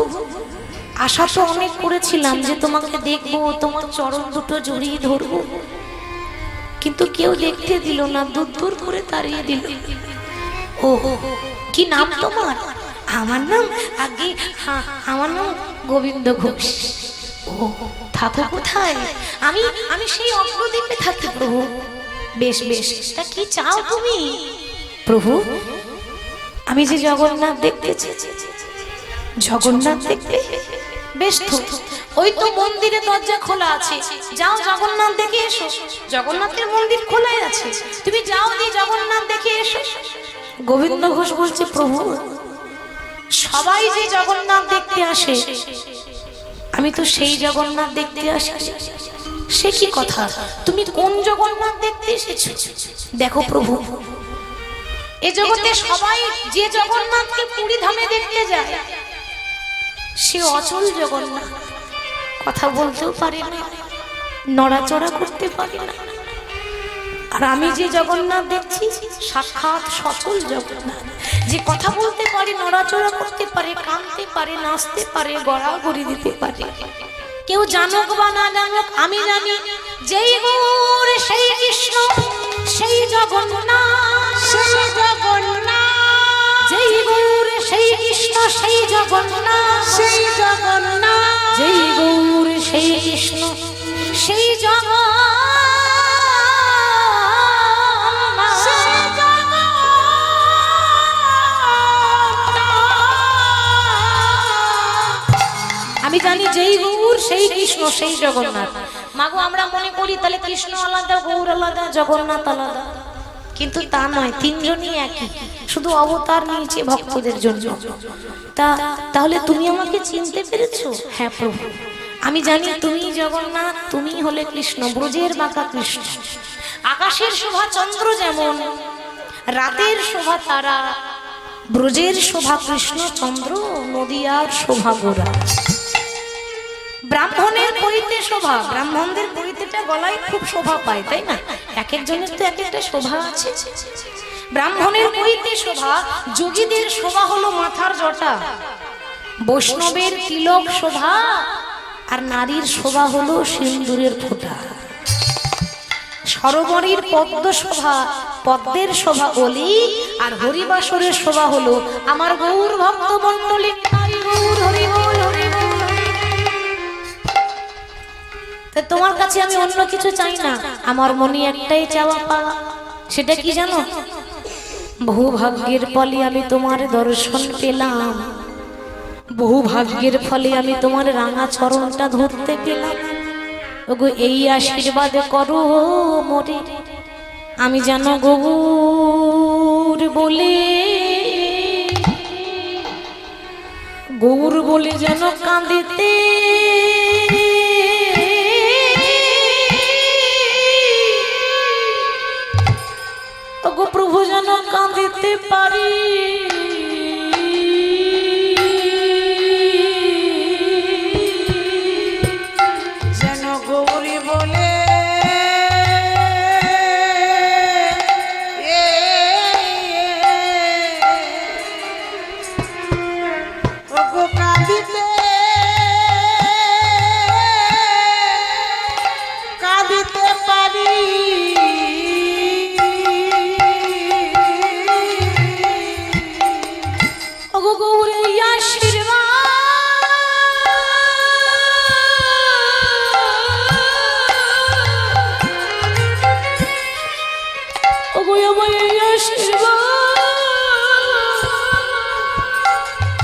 Speaker 1: আশা তো অনেক করেছিলাম যে তোমাকে দেখবো, তোমার চরণ দুটো জড়িয়ে ধরবো, কিন্তু কেউ দেখতে দিল না, দূর দূর করে তাড়িয়ে দিল। ও কি নাম তোমার? আমার নাম আগে, হ্যাঁ আমার নাম গোবিন্দ ঘোষ। ও থাকো কোথায়? আমি সেই অগ্রদ্বীপে থাকি প্রভু। বেশ বেশ, তা কি চাও তুমি? প্রভু আমি যে জগন্নাথ দেখতে চাই। জগন্নাথ দেখতে? বেশ তো, ওই তো মন্দিরে দরজা খোলা আছে, যাও জগন্নাথ দেখে এসো। জগন্নাথের মন্দির খোলাই আছে, তুমি যাও দিয়ে জগন্নাথ দেখে এসো। গোবিন্দ ঘোষ বলছে, প্রভু সবাই যে জগন্নাথ দেখতে আসে, আমি তো সেই জগন্নাথ দেখতে আসি। সে কি কথা, তুমি কোন জগন্নাথ দেখতে এসেছো? দেখো প্রভু, এ জগতে সবাই যে জগন্নাথকে পুরী ধামে দেখতে যায়, সে অচল জগন্নাথ, কথা বলতেও পারে না, নড়াচড়া করতে পারে না। আর আমি যে জগন্নাথ দেখছি সাক্ষাৎ সচল জগন্নাথ, যে কথা বলতে পারে, নড়াচড়া করতে পারে, কাঁদতে পারে, নাচতে পারে, গড়াগড়ি দিতে পারে। কেউ জানুক বা না জানুক, আমি জানি যেই গৌর সেই কৃষ্ণ সেই জগন্নাথ,
Speaker 2: সেই জগন্নাথ,
Speaker 1: যেই গৌর সেই কৃষ্ণ সেই জগন্নাথ,
Speaker 2: সেই জগন্নাথ,
Speaker 1: যেই গৌর সেই কৃষ্ণ সেই জগন্নাথ। আমি জানি যেই গৌর সেই কৃষ্ণ সেই জগন্নাথ। মাগো আমরা মনে করি তাহলে কৃষ্ণ আলাদা, গৌর আলাদা, জগন্নাথ আলাদা, কিন্তু তা নয়, তিনজনই একই, শুধু অবতার নিয়েছে ভক্তদের জন্য। তাহলে তুমি আমাকে চিনতে পেরেছো? হ্যাঁ প্রভু, আমি জানি তুমি জগন্নাথ, তুমি হলে কৃষ্ণ, ব্রজের বাঁকা কৃষ্ণ। আকাশের শোভা চন্দ্র যেমন, রাতের শোভা তারা, ব্রজের শোভা কৃষ্ণ চন্দ্র, নদিয়ার শোভা গোরা। ব্রাহ্মণের পরিতে শোভা, ব্রাহ্মণদের পরিতেটা গলায় খুব শোভা পায়, তাই না? এক একজনের তো এক একটা শোভা আছে। ব্রাহ্মণের পরিতে শোভা, যোগীদের শোভা হলো মাথার জটা, বৈষ্ণবের তিলক শোভা, আর নারীর শোভা হলো সিন্দুরের ফোঁটা। সরোবরের পদ্ম শোভা, পদ্মের শোভা অলি, আর হরিবাসরের শোভা হলো আমার গৌর ভক্ত মণ্ডলী। হরি গৌর, হরি বল, হরি বল। তোমার কাছে আমি অন্য কিছু চাই না, আমার মনে একটাই চাওয়া পাওয়া, সেটা কি জানো? বহু ভাগ্যের ফলে আমি তোমার দর্শন পেলাম, বহু ভাগ্যের ফলে আমি তোমার রাঙা চরণটা ধরতে পেলাম। ওগো এই আশীর্বাদ করো মোরে, আমি যেন গৌর বলে, গৌর বলে যেন কাঁদিতে ওগো প্রভু যেন কাঁদিতে পারি।
Speaker 2: যেন গৌরী বলে ওগো কাঁদিতে কাঁদিতে পারি।
Speaker 1: ওগো গৌরে আশীর্বাদ, ওগো আমায় আশীর্বাদ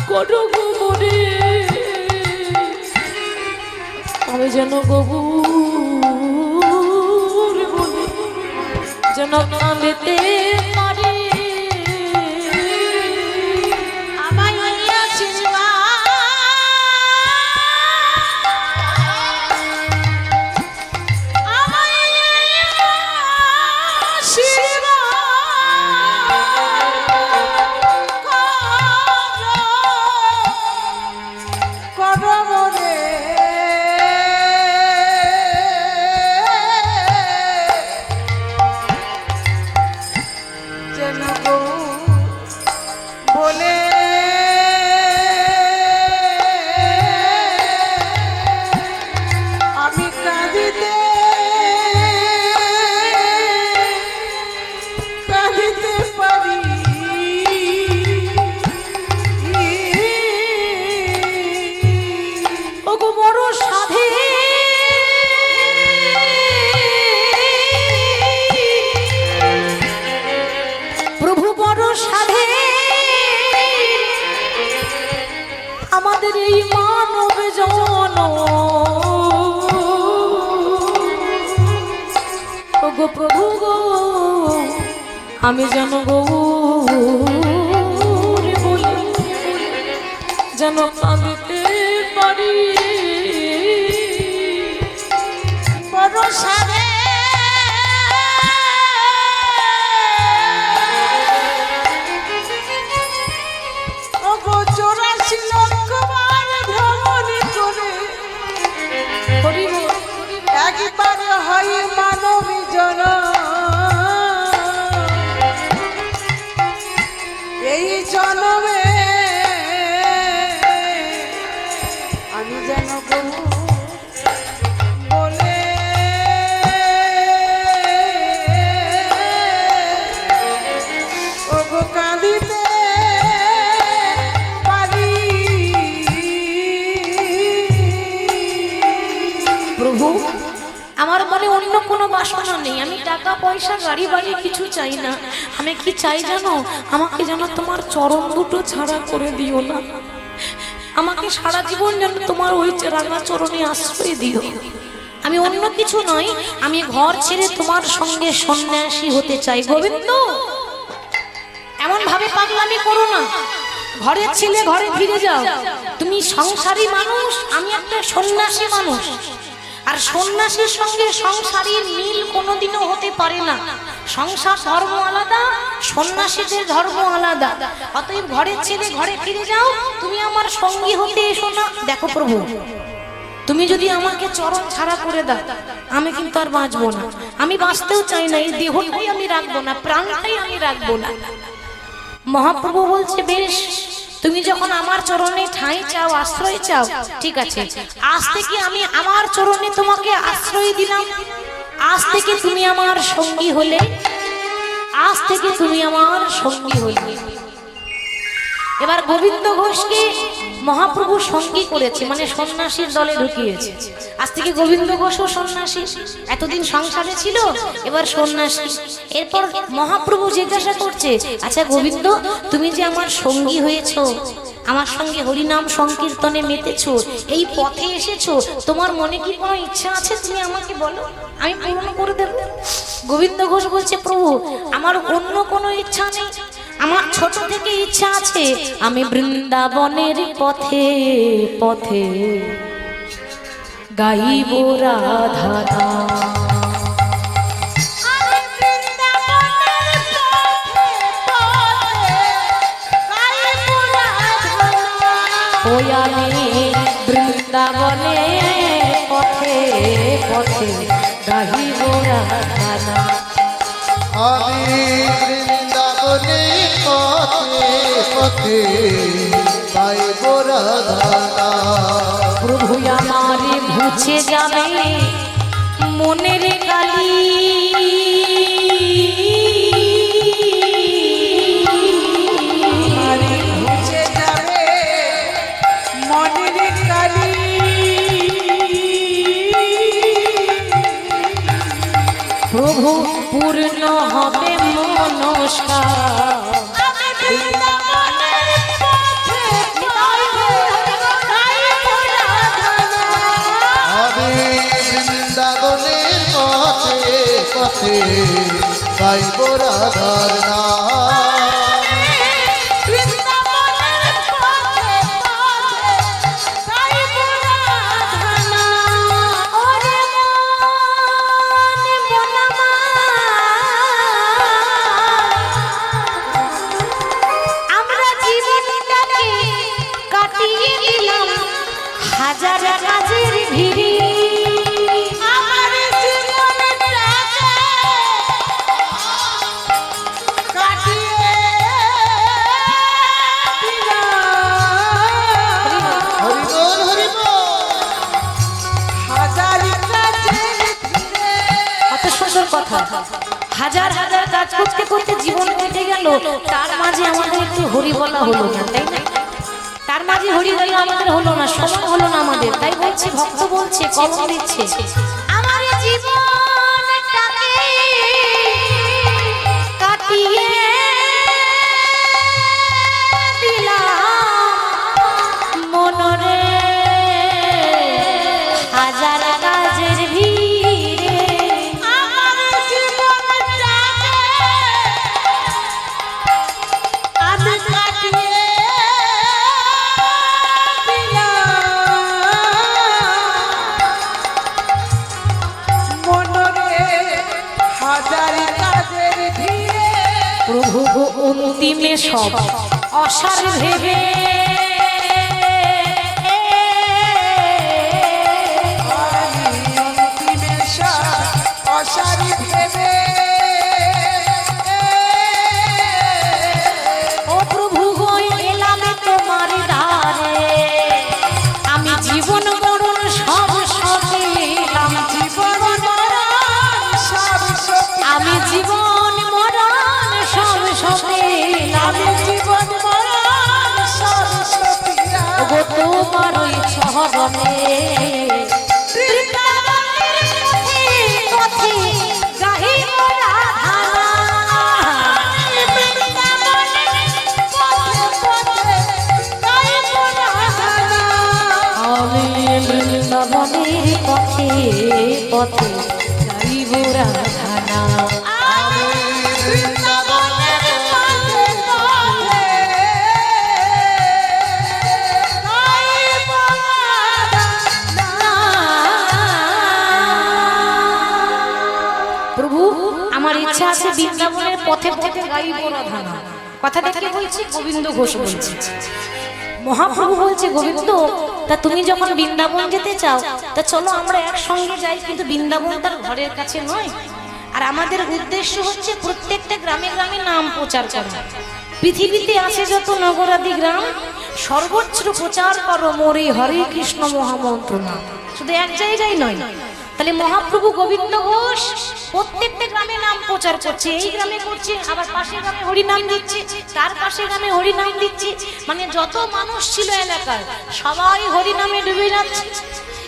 Speaker 1: করো গো মোরে, আমি যেন গৌর বলে যেন কাঁদিতে পারি। আমাদের এই মানব জন, ওগো প্রভু গো, আমি যেন গো যেন কাঁদিতে পারি
Speaker 2: বরসারে ওগো 84 লক্ষবার ভ্রমণ করে একবার হয় মানবী জনম। এই জনমে আমি যেন বলে ওগো কাঁদিতে পারি।
Speaker 1: প্রভু আমার মনে অন্য কোনো বাসনা নেই, আমি টাকা পয়সা গাড়ি বাড়ি কিছু চাই না। আমি কি চাই জানো? আমাকে যেন তোমার চরণ দুটো ছাড়া করে দিও না, আমাকে সারা জীবন যেন তোমার ওই রাঙা চরণে আশ্রয় দিও। আমি অন্য কিছু নয়, আমি ঘর ছেড়ে তোমার সঙ্গে সন্ন্যাসী হতে চাই। গোবিন্দ এমন ভাবে পাগলামি করো না, ঘরের ছেলে ঘরে ফিরে যাও। তুমি সংসারী মানুষ, আমি একটা সন্ন্যাসী মানুষ, আর সন্ন্যাসীর সঙ্গে সংসারীর মিল কোনোদিনও হতে পারে না। সংসার ধর্ম আলাদা, সন্ন্যাসীদের ধর্ম আলাদা। অতএব ঘরের ছেলে ঘরে ফিরে যাও, তুমি আমার সঙ্গী হতে এসো না। দেখো প্রভু, তুমি যদি আমাকে চরণ ছাড়া করে দাও, আমি কিন্তু আর বাঁচবো না। আমি বাঁচতেও চাই না, এই দেহটাই আমি রাখবো না, প্রাণটাই আমি রাখবো না। মহাপ্রভু বলছে, বেশ, তুমি যখন আমার চরণে ঠাঁই চাও, আশ্রয় চাও, ঠিক আছে, আজ থেকে আমি আমার চরণে তোমাকে আশ্রয় দিলাম। আজ থেকে তুমি আমার সঙ্গী হলে, আজ থেকে তুমি আমার সঙ্গী হলে। এবার গোবিন্দ ঘোষকে মহাপ্রভু সঙ্গী করেছে, মানে সন্ন্যাসীর দলে ঢুকিয়েছে। আজ থেকে গোবিন্দ ঘোষও সন্ন্যাসী, এতদিন সংসারে ছিল, এবার সন্ন্যাসী। এরপর মহাপ্রভু জিজ্ঞাসা করছে, আচ্ছা গোবিন্দ, তুমি যে আমার সঙ্গী হয়েছো, আমার সঙ্গে হরিনাম সংকীর্তনে মেতেছো, এই পথে এসেছো, তোমার মনে কি কোনো ইচ্ছা আছে? তুমি আমাকে বলো, আমি পূর্ণ করে দেব। গোবিন্দ ঘোষ বলছে, প্রভু আমার অন্য কোনো ইচ্ছা নেই, আমার ছোট থেকে ইচ্ছা আছে আমি বৃন্দাবনের পথে পথে গাইব রাধা নাম। ওই আমি বৃন্দাবনের পথে পথে গাইব রাধা নাম।
Speaker 3: আমি বৃন্দাবনের পথে পথে গাইব রাধা নাম।
Speaker 1: প্রভু আমারে মুছে যাবে মনের কালি,
Speaker 2: মুছে যাবে মনের কালি।
Speaker 1: প্রভু পূর্ণ হবে মনস্কার।
Speaker 3: আমি বৃন্দাবনের পথে পথে গাইব রাধার নাম।
Speaker 1: হাজার কাজের ভিড়ি,
Speaker 2: আমার জীবনটাকে কাটিয়ে দিলাম।
Speaker 3: হরি বল হরি বল।
Speaker 2: হাজার কাজের ভিড়ে।
Speaker 1: কত সুন্দর কথা। হাজার হাজার কাজ করতে করতে জীবন কেটে গেল, তার মাঝে আমাদের একটু হরি বলা হলো না, তাই না? তার মাঝে হরি বলা আমাদের হলো না, সময় হলো না আমাদের। তাই বলছে, ভক্ত বলছে, কলম দিচ্ছে, আমার জীবনটাকে কাটিয়ে দিলাম মনরে হাজার কাজের ভিড়ে।
Speaker 2: আমার জীবনটাকে আমি কাটিয়ে
Speaker 1: অন্তিমে সব অসার ভেবে
Speaker 2: অসারি ভেবে
Speaker 1: ও প্রভু গো এলাম তোমার দ্বারে আমি জীবন মরণ সব সহিলাম
Speaker 2: জীবন মরণ সব সখী
Speaker 1: আমি জীবন মরণ সব সহিলাম
Speaker 2: আমি জীবন মরণ সব সখিয়া
Speaker 1: গো তোমার ওই চরণে পথে গাহিব রাধা আমি বৃন্দাবনের পথে পথে গাইব রাধা
Speaker 3: আমি বৃন্দাবনের
Speaker 2: পথে পথে গাইব
Speaker 1: প্রভু আমার ইচ্ছা আছে বৃন্দাবনের পথে পথে গাইব রাধা কথাটা কে বলছি গোবিন্দ ঘোষ বলছে মহাপ্রভু বলছে গোবিন্দ তা তুমি যখন বৃন্দাবন যেতে চাও তা চলো আমরা একসঙ্গে যাই কিন্তু বৃন্দাবন তার ঘরের কাছে নয় আর আমাদের উদ্দেশ্য হচ্ছে প্রত্যেকটা গ্রামে গ্রামে নাম প্রচার করা পৃথিবীতে আছে যত নগরাদি গ্রাম সর্বোচ্চ প্রচার করো মোরে হরে কৃষ্ণ মহামন্ত্র নাম শুধু এক জায়গায় নয় তাহলে মহাপ্রভু গোবিন্দ ঘোষ প্রত্যেকটা গ্রামে নাম প্রচার করছে এই গ্রামে করছে আবার পাশের গ্রামে হরি নাম দিচ্ছে তার পাশের গ্রামে হরি নাম দিচ্ছে মানে যত মানুষ ছিল এলাকার সবাই হরি নামে ডুবে যাচ্ছে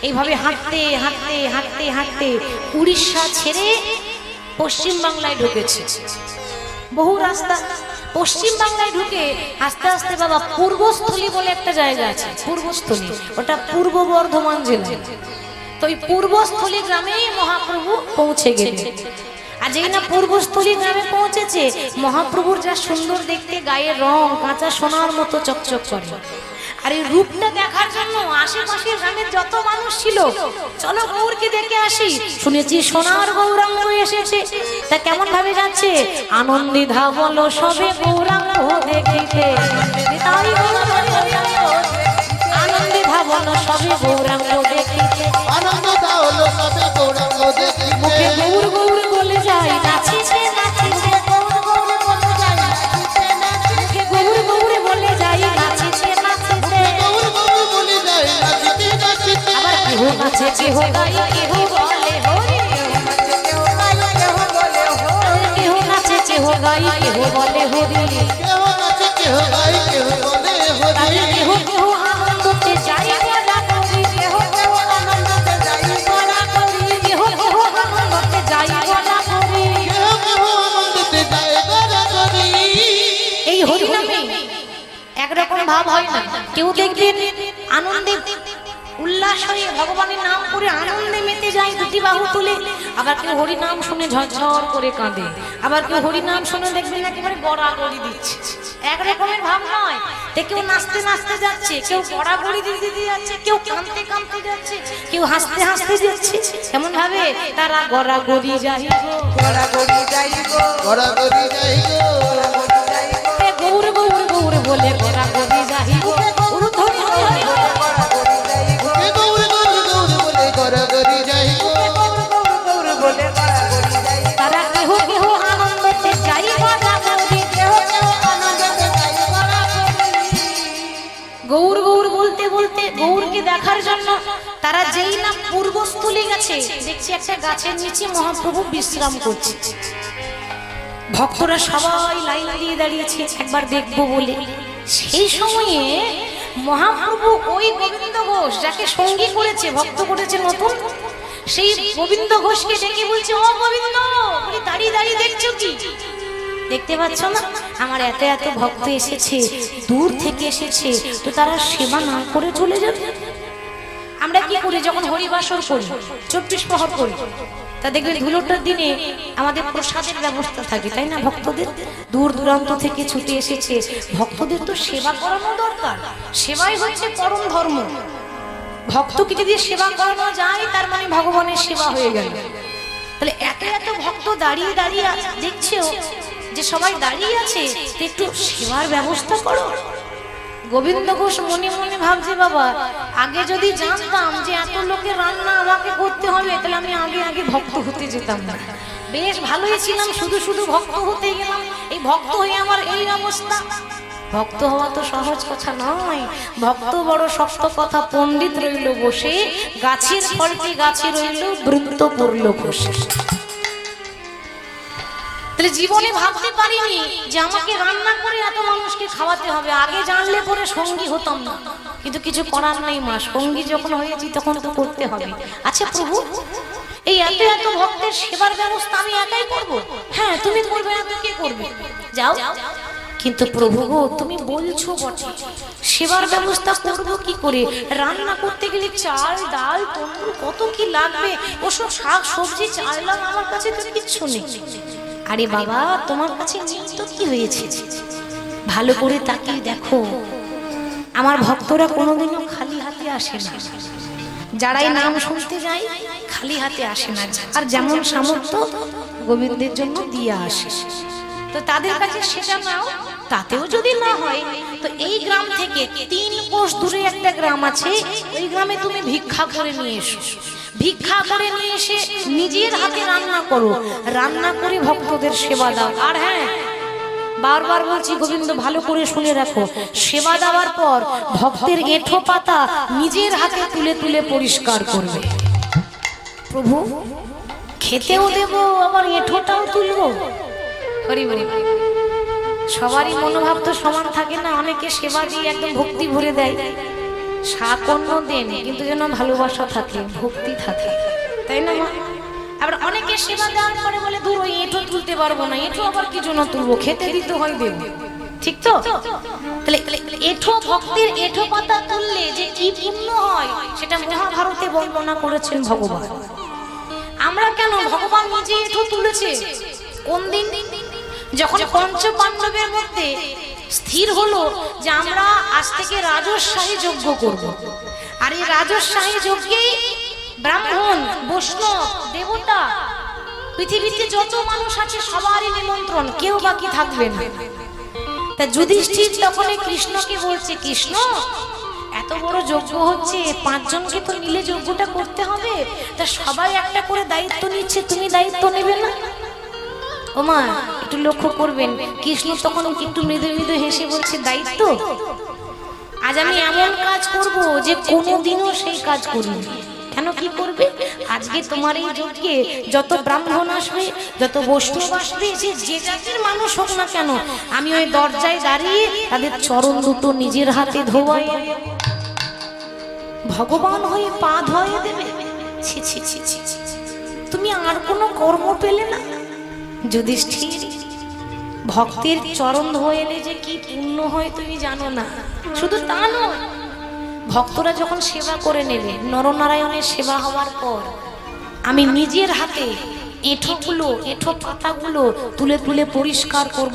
Speaker 1: এইভাবে হাঁটতে হাঁটতে হাঁটতে হাঁটতে উড়িষ্যা ছেড়ে পশ্চিম বাংলায় ঢুকেছে বহু রাস্তা পশ্চিম বাংলায় ঢুকে আস্তে আস্তে বাবা পূর্বস্থলী বলে একটা জায়গা আছে পূর্বস্থলী ওটা পূর্ব বর্ধমান জেলা তো ওই পূর্বস্থলী গ্রামেই মহাপ্রভু পৌঁছে গেলেন আর যেই না পূর্বস্থলী গ্রামে পৌঁছেছে মহাপ্রভুর যা সুন্দর দেখতে গায়ের রং কাঁচা সোনার মতো চকচক করে আর এই রূপটা দেখার জন্য আশেপাশের গ্রামের যত মানুষ ছিল চলো গৌরকে দেখে আসি শুনেছি সোনার গৌরাঙ্গ এসেছে তা কেমন ভাবে যাচ্ছে আনন্দে ধাবল সবে গৌরাঙ্গ দেখিতে তাই আনন্দে ধাবল সবে গৌরাঙ্গ দেখিতে
Speaker 3: আনন্দ দাওলো সবে গৌরাঙ্গ দেখিতে
Speaker 1: মুখে গৌর গৌর বলে যায় নাচিছে নাচিছে গৌর গৌর বলে যায় নাচিছে নাচিছে গৌর গৌর বলে যায় নাচিছে নাচিছে
Speaker 3: গৌর গৌর বলে যায় নাচিতে নাচিতে
Speaker 1: আবার কেহ নাচে কেহ গায় কেহ বলে হরি কেহ নাচে কেহ গায় কেহ বলে হরি
Speaker 3: কেহ নাচে কেহ গায় কেহ বলে হরি
Speaker 1: কেহ কেহ আনন্দতে যায় গলা করি কেহ কেহ আনন্দতে যায় গলা করি কেহ কেহ আনন্দতে যায় গলা করি
Speaker 3: কেহ কেহ আনন্দতে যায় গলা করি
Speaker 1: এই হরি নামে একরকম ভাব হয় না কেউ দেখবেন আনন্দে উল্লাস হয়ে ভগবানের নাম করে আনন্দে মেতে যায় দুটি বাহু তুলে আবার কেউ হরি নাম শুনে ঝরঝর করে কাঁদে আবার কেউ হরি নাম শুনে দেখবেন একেবারে গড়াগড়ি দিচ্ছে একরকমের ভাব নয় কেউ নাচতে নাচতে যাচ্ছে কেউ গড়াগড়ি দিতে দিতে যাচ্ছে কেউ কাঁদতে কাঁদতে যাচ্ছে কেউ হাসতে হাসতে যাচ্ছে এমন ভাবে তারা গড়াগড়ি যাইব
Speaker 2: গড়াগড়ি যাইব
Speaker 3: গড়াগড়ি যাই গো
Speaker 1: এ গৌর গৌর গৌর বলে গড়াগড়ি যাইব উর্ধ্বনি হরি হরি
Speaker 2: গড়াগড়ি যাইব
Speaker 3: কে গৌর গৌর গৌর বলে গড়াগড়ি যাই গো
Speaker 2: গৌর গৌর গৌর বলে গড়াগড়ি যাইব
Speaker 1: তারা কেহ কেহ আনন্দতে যাই গড়াগড়ি
Speaker 2: কেহ কেহ আনন্দতে যাইব গড়াগড়ি
Speaker 1: গৌর গৌর বলতে বলতে গৌরকে দেখার জন্য তারা যেই না পূর্বস্থলী গেছে দেখছি একটা গাছের নিচে মহাপ্রভু বিশ্রাম করছে ভক্তরা সবাই লাইন দিয়ে দাঁড়িয়েছে একবার দেখবো বলে সেই সময়ে মহাপ্রভু ওই গোবিন্দ ঘোষ যাকে সঙ্গী করেছে ভক্ত করেছে নতুন সেই গোবিন্দ ঘোষকে ডেকে বলছে ও গোবিন্দ বলি দাঁড়িয়ে দাঁড়িয়ে দেখছো কি দেখতে পাচ্ছ না আমার এত এত ভক্ত এসেছে দূর থেকে এসেছে তো তারা সেবা না করে চলে যাবে আমরা কি করি যখন হরিবাসর করি 24 প্রহর করি তা দেখবেন ধুলোটার দিনে আমাদের প্রসাদের ব্যবস্থা থাকে তাই না ভক্তদের দূর দূরান্ত থেকে ছুটে এসেছে ভক্তদের তো সেবা করানো দরকার সেবাই হচ্ছে পরম ধর্ম ভক্তকে যদি সেবা করানো যায় তার মানে ভগবানের সেবা হয়ে গেল তাহলে এত এত ভক্ত দাঁড়িয়ে দাঁড়িয়ে দেখছেও যে সবাই দাঁড়িয়ে আছে, তো একটু সেবার ব্যবস্থা করো। গোবিন্দ ঘোষ মনে মনে ভাবছে, বাবা আগে যদি জানতাম যে এত লোকের রান্না আমাকে করতে হবে, তাহলে আমি আগে আগে ভক্ত হতে যেতাম না। বেশ ভালোই ছিলাম, শুধু শুধু ভক্ত হতে গেলাম, এই ভক্ত হয়ে আমার এই অবস্থা। ভক্ত হওয়া তো সহজ কথা নয়, ভক্ত বড় শক্ত কথা। পণ্ডিত রইল বসে, গাছের ফলটি গাছে রইল, বৃন্ত করল বসে। তাহলে জীবনে ভাবতে পারিনি যে আমাকে রান্না করে এত মানুষকে খাওয়াতে হবে। আগে জানলে পরে সঙ্গী হতাম না, কিন্তু কিছু করার নেই মা, সঙ্গী যখন হয়েছি তখন তো করতে হবে। আচ্ছা প্রভু, এই এত এত ভক্তের সেবার ব্যবস্থা আমি একাই করব? হ্যাঁ তুমি করবে না তো কে করবে? যাও। কিন্তু প্রভু গো, তুমি বলছো বটে, সেবার ব্যবস্থা করবো কি করে? রান্না করতে গেলে চাল ডাল তন্দুর কত কি লাগবে, ওসব শাক সবজি চাইলাম, আমার কাছে তো কিচ্ছু নেই। আরে বাবা, তোমার কাছে নেই তো কি হয়েছে? ভালো করে তাকিয়ে দেখো, আমার ভক্তরা কোনোদিনও খালি হাতে আসে না। যারাই নাম শুনতে যায় খালি হাতে আসে না, আর যেমন সামর্থ্য গোবিন্দের জন্য দিয়ে আসে। তো তাদের কাছে সেটা নাও, তাতেও যদি না হয় তো এই গ্রাম থেকে 3 কোষ দূরে একটা গ্রাম আছে, ওই গ্রামে তুমি ভিক্ষা করে নিয়ে এসো। ভিক্ষা করে নিয়ে এসে নিজের হাতে রান্না করো, রান্না করে ভক্তদের সেবা দাও। আর হ্যাঁ, বারবার বলছি গোবিন্দ ভালো করে শুনে রাখো, সেবা দেওয়ার পর ভক্তের এঁঠো পাতা নিজের হাতে তুলে তুলে পরিষ্কার করবে। প্রভু, খেতেও দেবো আবার এঁঠোটাও তুলবো। হরি বলি, সবারই মনোভাব তো সমান থাকে না। অনেকে সেবা দিয়ে একদম ভক্তি ভরে দেয়, শাক অন্য দেন, কিন্তু যেন ভালোবাসা থাকে, ভক্তি থাকে, তাই না? আবার অনেকে সেবা দেওয়ার পরে বলে, দূর ওই এঁঠো তুলতে পারবো না, এঁঠো আবার কি জন্য তুলবো, খেতে দিতে হয় দেব। ঠিক তো? তাহলে এঁঠো, ভক্তির এঁঠো পাতা তুললে যে কি পুণ্য হয়, সেটা মহাভারতে বর্ণনা করেছেন ভগবান। আমরা কেন, ভগবান নিজে এঁঠো তুলেছে। কোন দিন? যখন পঞ্চ পাণ্ডবের মধ্যে স্থির হলো যে আমরা আজ থেকে রাজস্বাহী যজ্ঞ করব, আর এই রাজস্বাহী যজ্ঞে ব্রাহ্মণ, বৈষ্ণব, দেবতা, পৃথিবীতে যত মানুষ আছে সবারই নিমন্ত্রণ, কেউ বাকি থাকবে না। তা যুধিষ্ঠির তখন কৃষ্ণকে বলছে, কৃষ্ণ এত বড় যজ্ঞ হচ্ছে, 5 জনকে তো মিলে যজ্ঞটা করতে হবে, তা সবাই একটা করে দায়িত্ব নিচ্ছে, তুমি দায়িত্ব নেবে না? ওমা একটু লক্ষ্য করবেন, কৃষ্ণ তখন একটু মৃদু মৃদু হেসে বলছে, দায়িত্ব? আজ আমি এমন কাজ করব যে কোনোদিনও সেই কাজ করিনি। কেন, কি করবে? আজকে তোমার এই যজ্ঞে যত ব্রাহ্মণ আসবে, যত বৈষ্ণব আসবে, যে জাতির মানুষ হোক না কেন, আমি ওই দরজায় দাঁড়িয়ে তাদের চরণ দুটো নিজের হাতে ধোয়াই, ভগবান হয়ে পা ধোয়াই দেবে। ছি ছি ছি ছি, তুমি আর কোনো কর্ম পেলে না? যুধিষ্ঠির, ভক্তের চরণ ধোয়া এলে যে কি পুণ্য হয় তুমি জানো না। শুধু তা নয়, ভক্তরা যখন সেবা করে নেবে, নরনারায়ণের সেবা হওয়ার পর আমি নিজের হাতে এঁঠো পাতাগুলো তুলে তুলে পরিষ্কার করব।